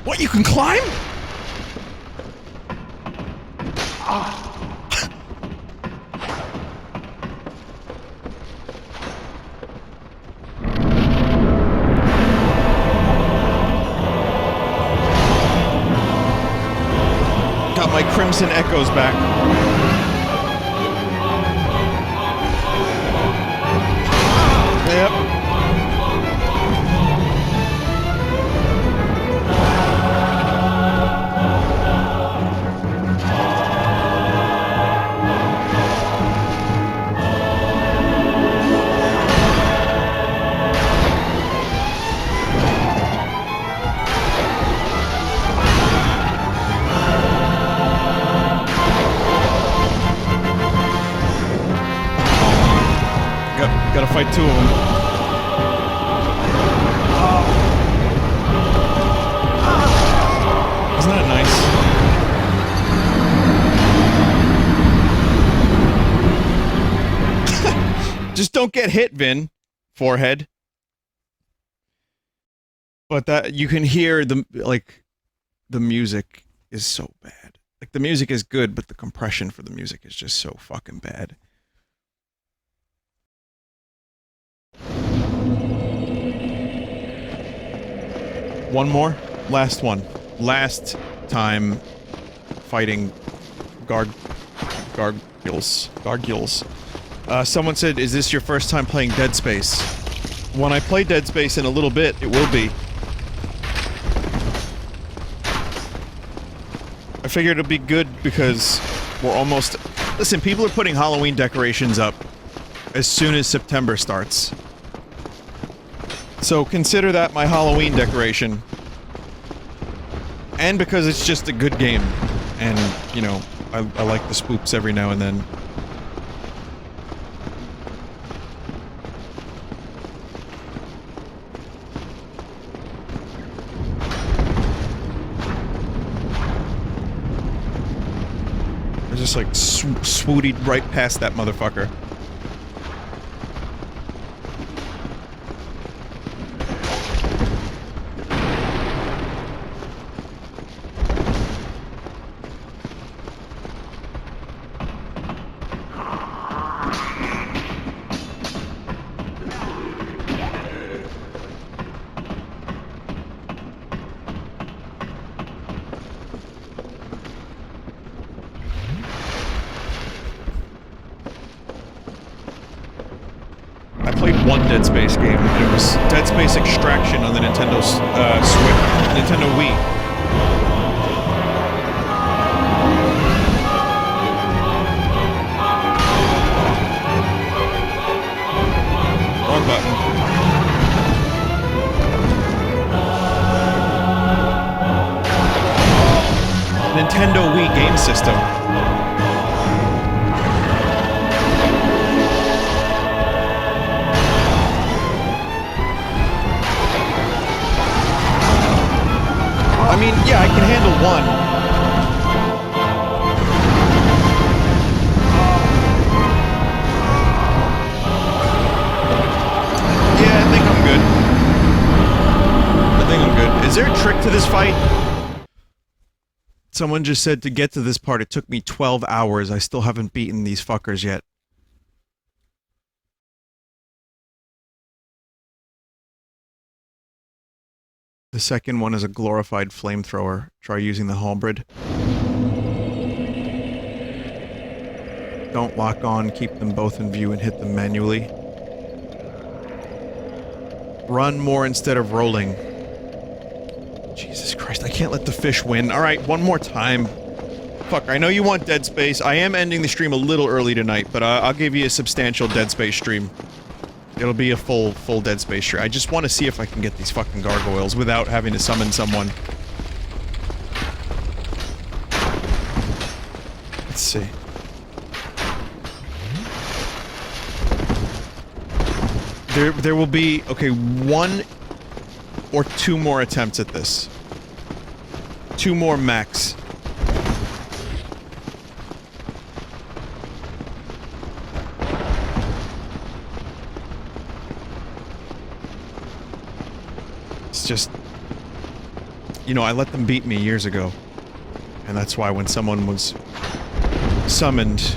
What, you can climb? Got my Crimson Echoes back. Yep. Gotta fight two of them. Isn't that nice? Just don't get hit, Vin. Forehead. But that, you can hear the, like, the music is so bad. Like, the music is good, but the compression for the music is just so fucking bad. One more? Last one. Last time fighting gargoyles. Someone said, is this your first time playing Dead Space? When I play Dead Space in a little bit, it will be. I figured it'd be good because we're almost... Listen, people are putting Halloween decorations up as soon as September starts. So consider that my Halloween decoration. And because it's just a good game. And, you know, I like the spooks every now and then. I just like swootied right past that motherfucker. one Dead Space game, and it was Dead Space Extraction on the Nintendo Switch, Nintendo Wii. Wrong button. Nintendo Wii game system. I mean, yeah, I can handle one. Yeah, I think I'm good. I think I'm good. Is there a trick to this fight? Someone just said to get to this part, it took me 12 hours. I still haven't beaten these fuckers yet. The second one is a glorified flamethrower. Try using the halberd. Don't lock on, keep them both in view and hit them manually. Run more instead of rolling. Jesus Christ, I can't let the fish win. Alright, one more time. Fuck, I know you want Dead Space. I am ending the stream a little early tonight, but I'll give you a substantial Dead Space stream. It'll be a full Dead Space stream. I just want to see if I can get these fucking gargoyles without having to summon someone. Let's see. There will be, okay, 1 or 2 more attempts at this. 2 more max. It's just, you know, I let them beat me years ago. And that's why when someone was summoned,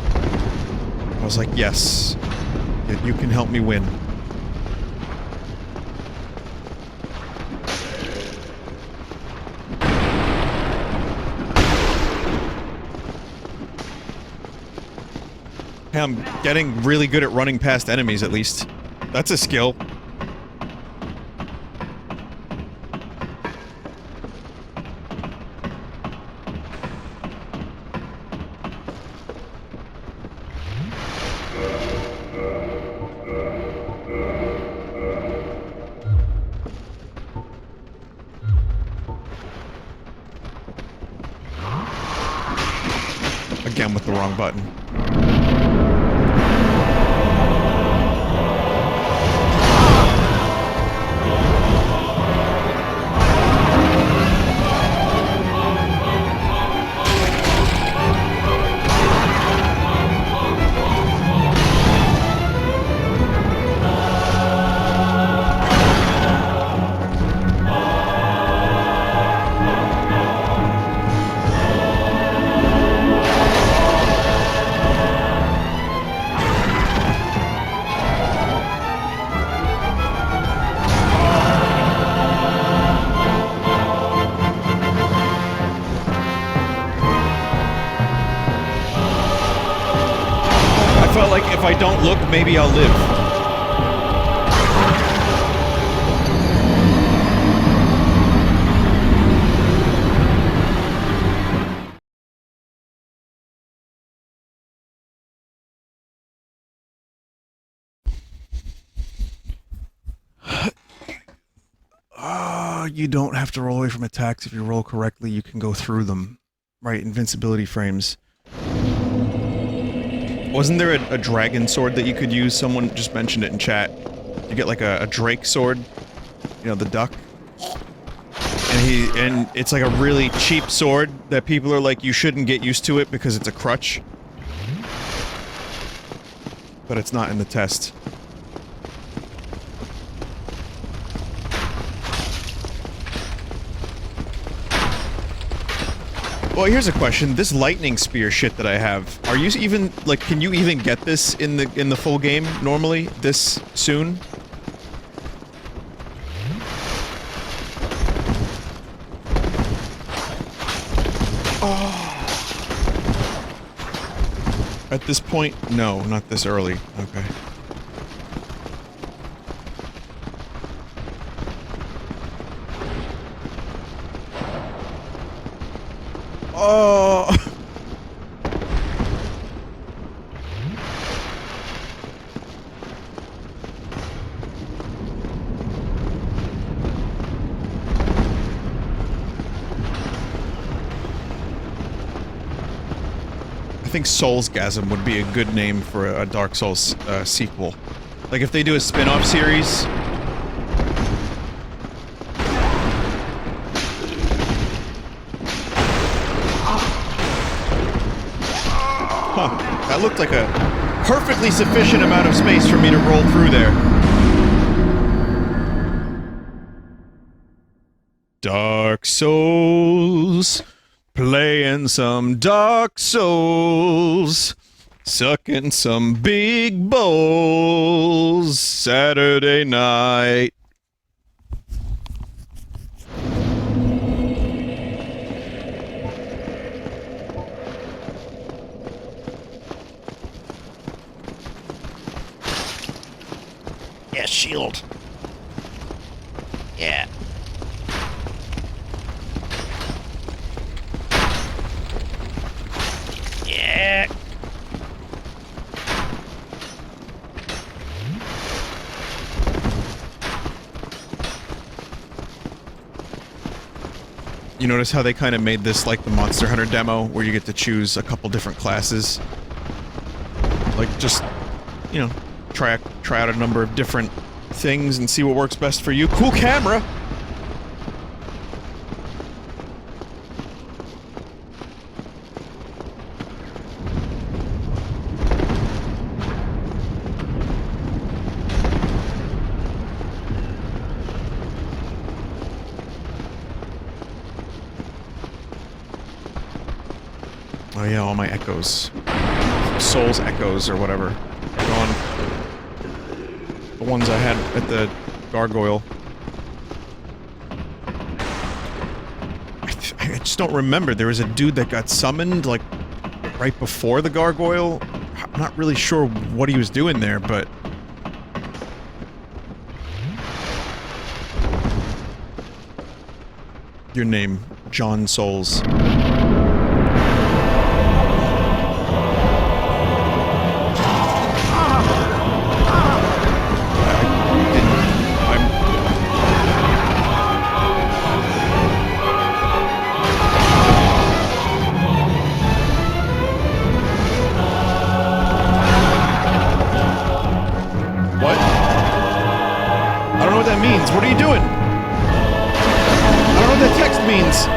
I was like, yes, you can help me win. I'm getting really good at running past enemies, at least. That's a skill. Again with the wrong button. If I don't look, maybe I'll live. You don't have to roll away from attacks. If you roll correctly, you can go through them. Right, invincibility frames. Wasn't there a dragon sword that you could use? Someone just mentioned it in chat. You get like a drake sword, you know, the duck. And it's like a really cheap sword that people are like, you shouldn't get used to it because it's a crutch. But it's not in the test. Well, here's a question. This lightning spear shit that I have, are you even, like, can you even get this in the full game, normally, this soon? Oh. At this point, no, not this early. Okay. Oh. I think Soulsgasm would be a good name for a Dark Souls sequel. Like if they do a spin-off series. Huh. That looked like a perfectly sufficient amount of space for me to roll through there. Dark Souls. Playing some Dark Souls, sucking some big bowls, Saturday night.
Yeah, shield. Yeah. Yeah.
You notice how they kind of made this like the Monster Hunter demo, where you get to choose a couple different classes? Like, just, you know, try out a number of different things and see what works best for you. Cool camera! Oh yeah, all my echoes. Souls echoes or whatever. Gone. The ones I had at the gargoyle. I just don't remember. There was a dude that got summoned, like, right before the gargoyle. I'm not really sure what he was doing there, but... Your name, John Souls. What are you doing? I don't know what that text means.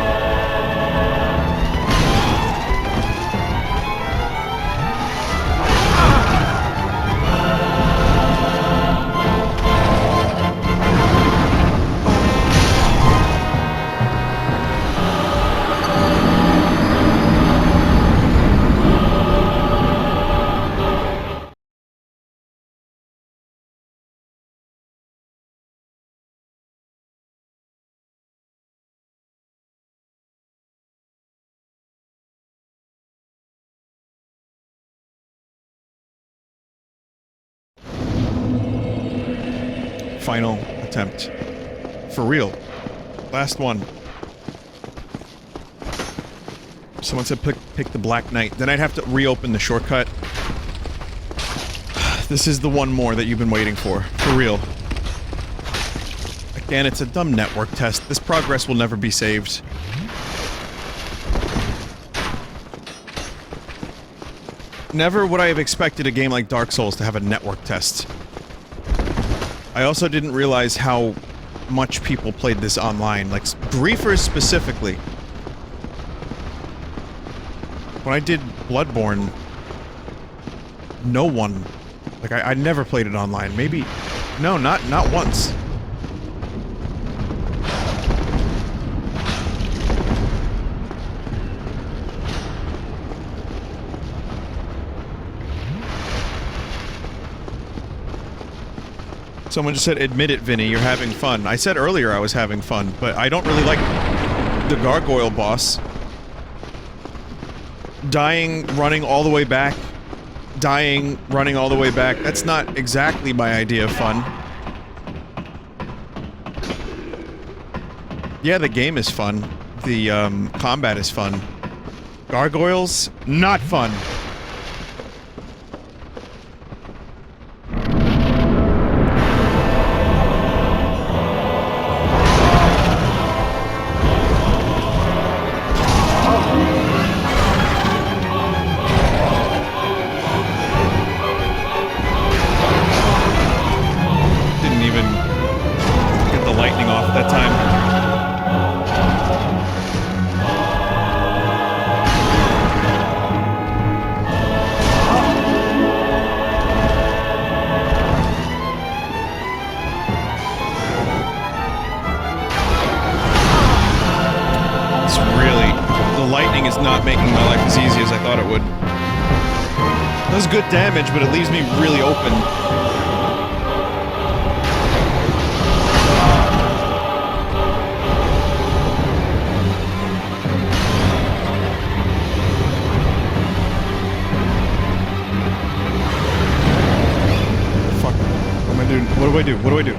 Final attempt. For real. Last one. Someone said pick the Black Knight. Then I'd have to reopen the shortcut. This is the one more that you've been waiting for. For real. Again, it's a dumb network test. This progress will never be saved. Never would I have expected a game like Dark Souls to have a network test. I also didn't realize how much people played this online, like, griefers specifically. When I did Bloodborne, no one... Like, I never played it online. Maybe... No, not once. Someone just said, admit it, Vinny, you're having fun. I said earlier I was having fun, but I don't really like the gargoyle boss. Dying, running all the way back. Dying, running all the way back. That's not exactly my idea of fun. Yeah, the game is fun. The, combat is fun. Gargoyles, not fun. Didn't even get the lightning off that time. Lightning is not making my life as easy as I thought it would. It does good damage, but it leaves me really open. Fuck. What am I doing? What do I do? What do I do?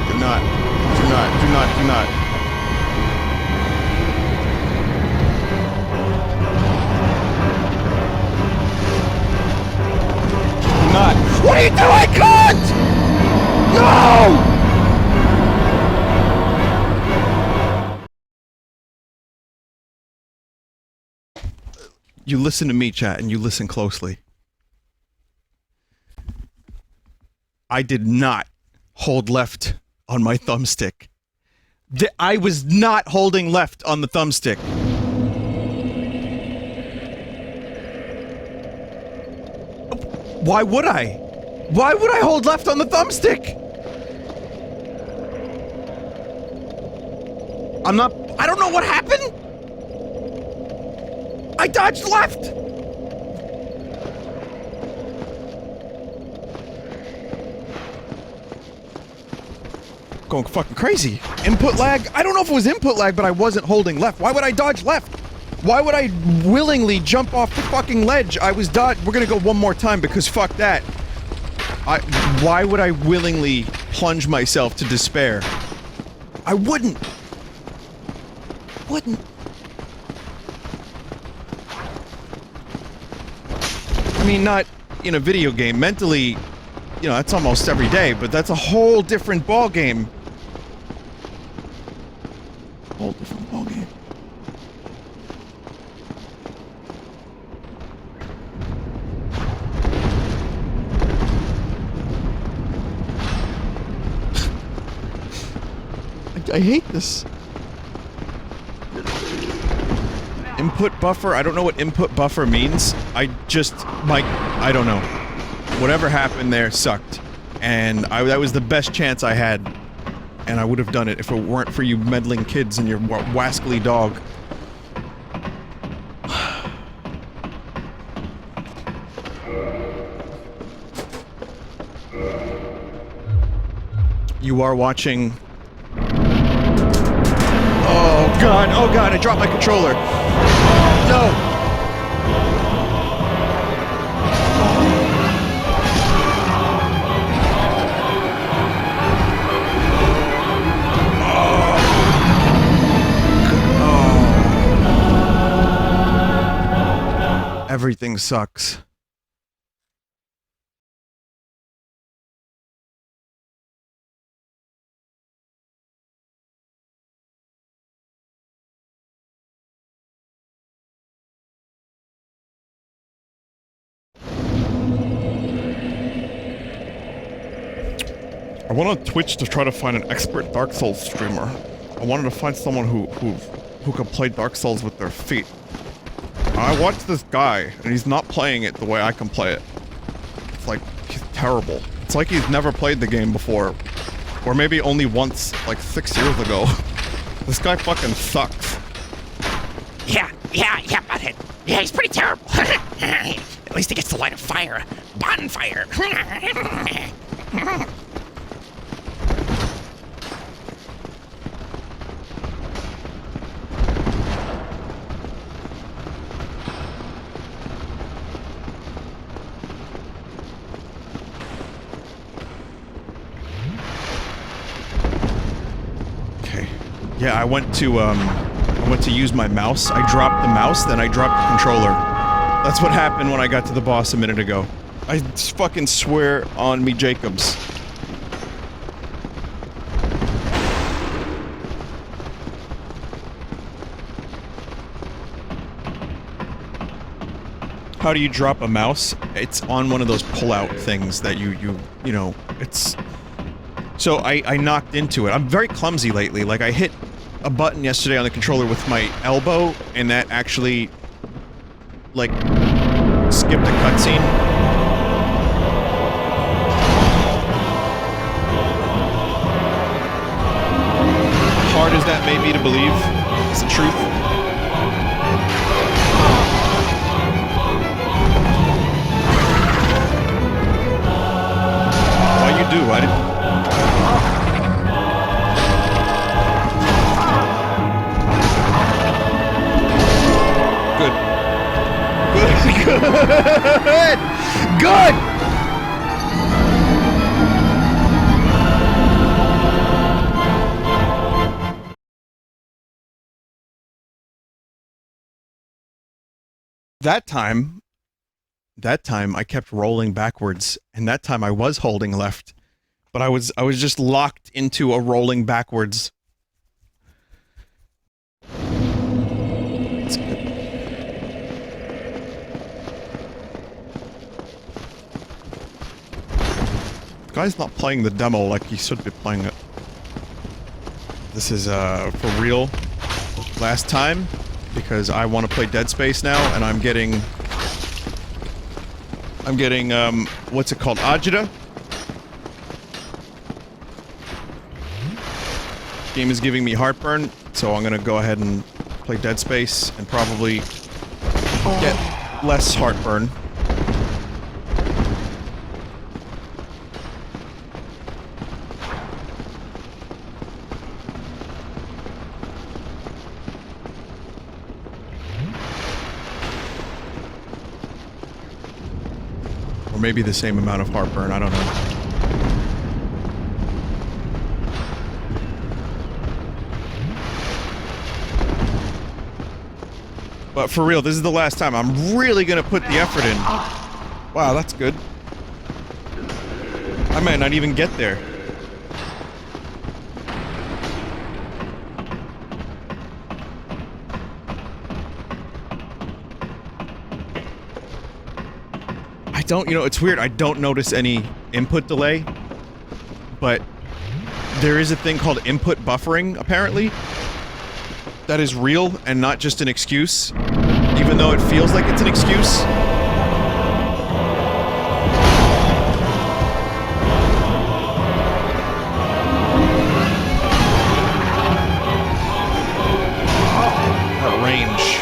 Do not. What are you doing? I can't! No! You listen to me, chat, and you listen closely. I did not hold left on my thumbstick. I was not holding left on the thumbstick. Why would I? Why would I hold left on the thumbstick? I don't know what happened. I dodged left. Going fucking crazy. Input lag? I don't know if it was input lag, but I wasn't holding left. Why would I dodge left? Why would I willingly jump off the fucking ledge? We're gonna go one more time because fuck that. Why would I willingly plunge myself to despair? I wouldn't. I mean, not in a video game. Mentally, you know, that's almost every day, but that's a whole different ball game. Whole different ball game. I hate this. Input buffer? I don't know what input buffer means. I don't know. Whatever happened there sucked. And that was the best chance I had. And I would have done it if it weren't for you meddling kids and your wascally dog. You are watching... Oh god, I dropped my controller. No! Everything sucks. I went on Twitch to try to find an expert Dark Souls streamer. I wanted to find someone who could play Dark Souls with their feet. I watched this guy, and he's not playing it the way I can play it. It's like, he's terrible. It's like he's never played the game before. Or maybe only once, like 6 years ago. This guy fucking sucks.
Yeah, butthead. Yeah, he's pretty terrible. At least he gets to light a fire. Bonfire.
Yeah, I went to use my mouse. I dropped the mouse, then I dropped the controller. That's what happened when I got to the boss a minute ago. I fucking swear on me, Jacobs. How do you drop a mouse? It's on one of those pull-out things that you know, it's... So I knocked into it. I'm very clumsy lately. Like, I hit a button yesterday on the controller with my elbow, and that actually, like, skipped a cutscene. Hard as that may be to believe, it's the truth. Why you do? I didn't... Good! Good! That time I kept rolling backwards, and that time I was holding left, but I was just locked into a rolling backwards. It's good. The guy's not playing the demo like he should be playing it. This is, for real, last time, because I want to play Dead Space now, and I'm getting, what's it called? Agita? Game is giving me heartburn, so I'm gonna go ahead and play Dead Space, and probably get less heartburn. Or maybe the same amount of heartburn, I don't know. But for real, this is the last time. I'm really gonna put the effort in. Wow, that's good. I might not even get there. You know, it's weird, I don't notice any input delay, but there is a thing called input buffering, apparently, that is real and not just an excuse, even though it feels like it's an excuse. That range.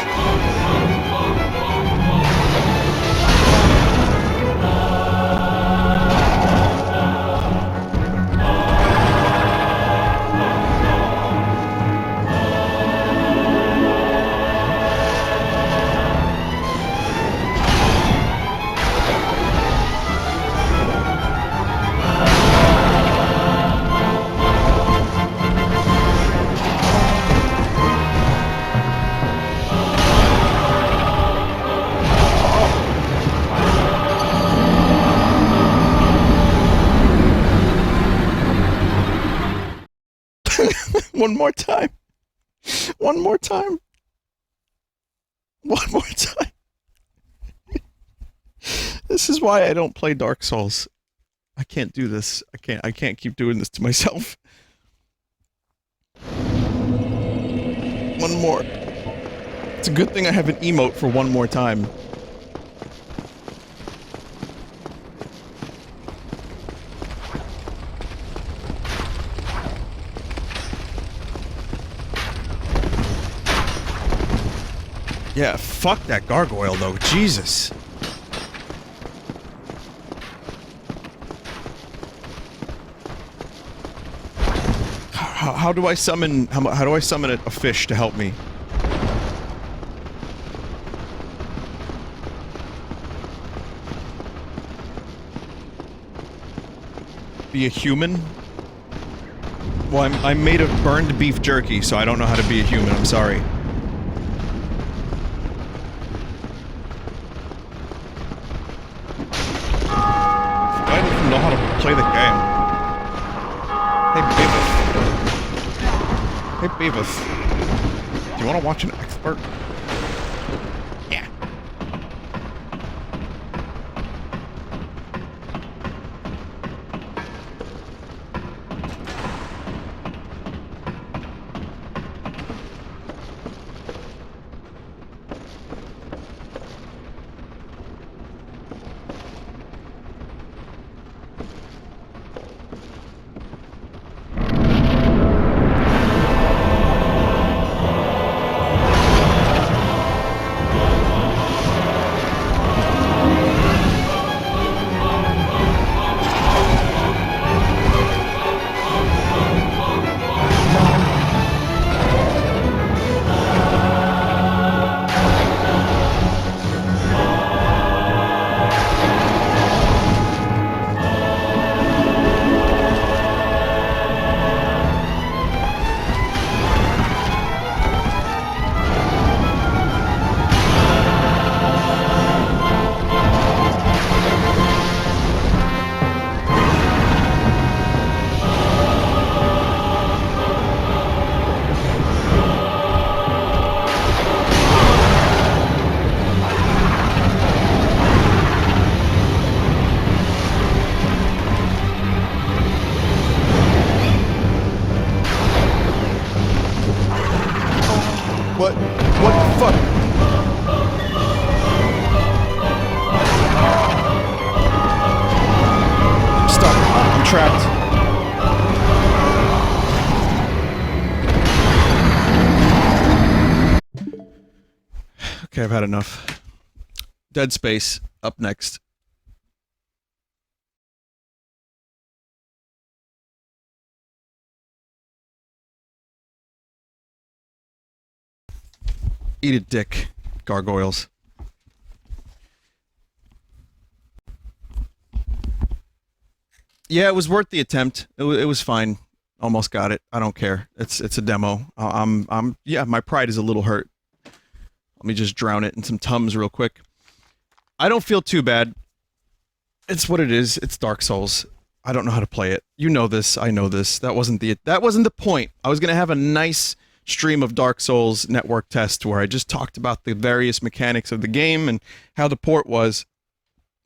One more time. One more time. One more time. This is why I don't play Dark Souls. I can't do this. I can't keep doing this to myself. One more. It's a good thing I have an emote for one more time. Yeah, fuck that gargoyle, though. Jesus. How do I summon... How do I summon a fish to help me? Be a human? Well, I'm made of burned beef jerky, so I don't know how to be a human. I'm sorry. I don't even know how to play the game. Hey, Beavis. Hey, Beavis. Do you want to watch an expert?
Yeah.
What? What the fuck? I'm stuck. I'm trapped. Okay, I've had enough. Dead Space, up next. Eat a dick, gargoyles. Yeah, it was worth the attempt. It was fine. Almost got it. I don't care. It's a demo. Yeah, my pride is a little hurt. Let me just drown it in some Tums real quick. I don't feel too bad. It's what it is. It's Dark Souls. I don't know how to play it. You know this. I know this. That wasn't the point. I was gonna have a nice stream of Dark Souls network test where I just talked about the various mechanics of the game and how the port was,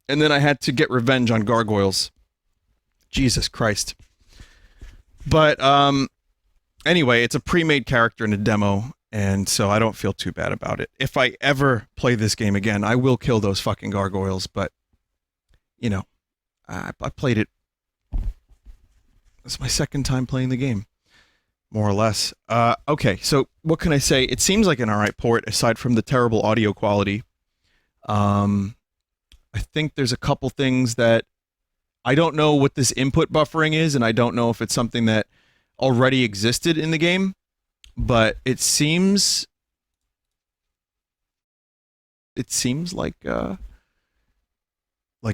and then I had to get revenge on gargoyles. Jesus Christ. But anyway, it's a pre-made character in a demo, and so I don't feel too bad about it. If I ever play this game again, I will kill those fucking gargoyles, but you know, I played it. It's my second time playing the game. More or less. Okay, so what can I say? It seems like an alright port, aside from the terrible audio quality. I think there's a couple things that... I don't know what this input buffering is, and I don't know if it's something that already existed in the game, but it seems... It seems like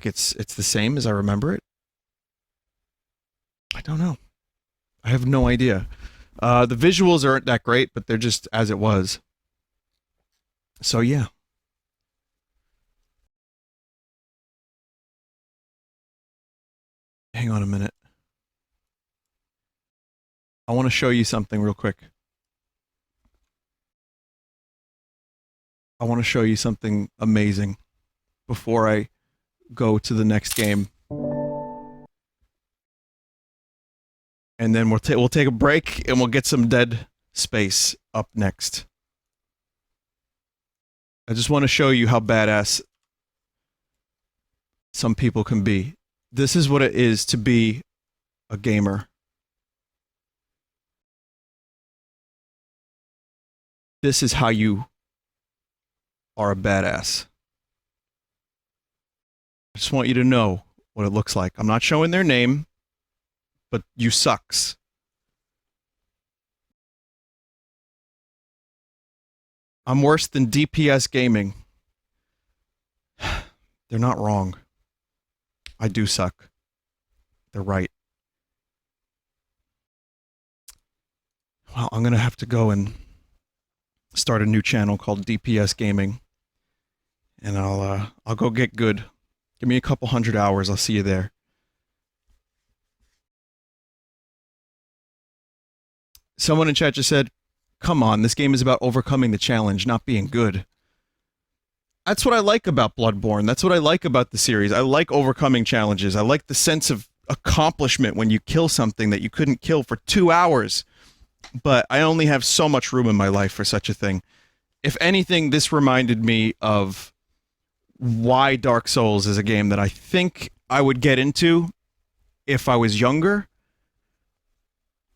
it's the same as I remember it. I don't know. I have no idea. The visuals aren't that great, but they're just as it was. So yeah. Hang on a minute. I want to show you something real quick. I want to show you something amazing before I go to the next game. And then we'll take a break and we'll get some Dead Space up next. I just want to show you how badass some people can be. This is what it is to be a gamer. This is how you are a badass. I just want you to know what it looks like. I'm not showing their name, but you sucks. I'm worse than DPS gaming. They're not wrong. I do suck. They're right. Now I'm gonna have to go and start a new channel called DPS Gaming, and I'll go get good. Give me a couple 100 hours. I'll see you there. Someone in chat just said, "Come on, this game is about overcoming the challenge, not being good." That's what I like about Bloodborne. That's what I like about the series. I like overcoming challenges. I like the sense of accomplishment when you kill something that you couldn't kill for 2 hours. But I only have so much room in my life for such a thing. If anything, this reminded me of why Dark Souls is a game that I think I would get into if I was younger.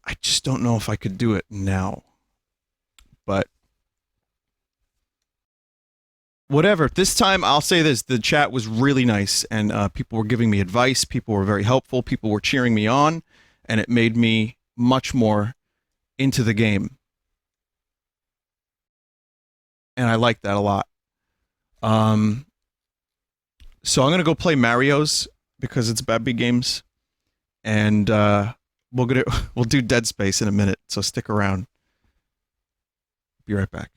I just don't know if I could do it now. But whatever. This time, I'll say this. The chat was really nice, and people were giving me advice. People were very helpful. People were cheering me on, and it made me much more into the game. And I like that a lot. So I'm going to go play Mario's, because it's Vappy Games, and we'll do Dead Space in a minute, so stick around. Be right back.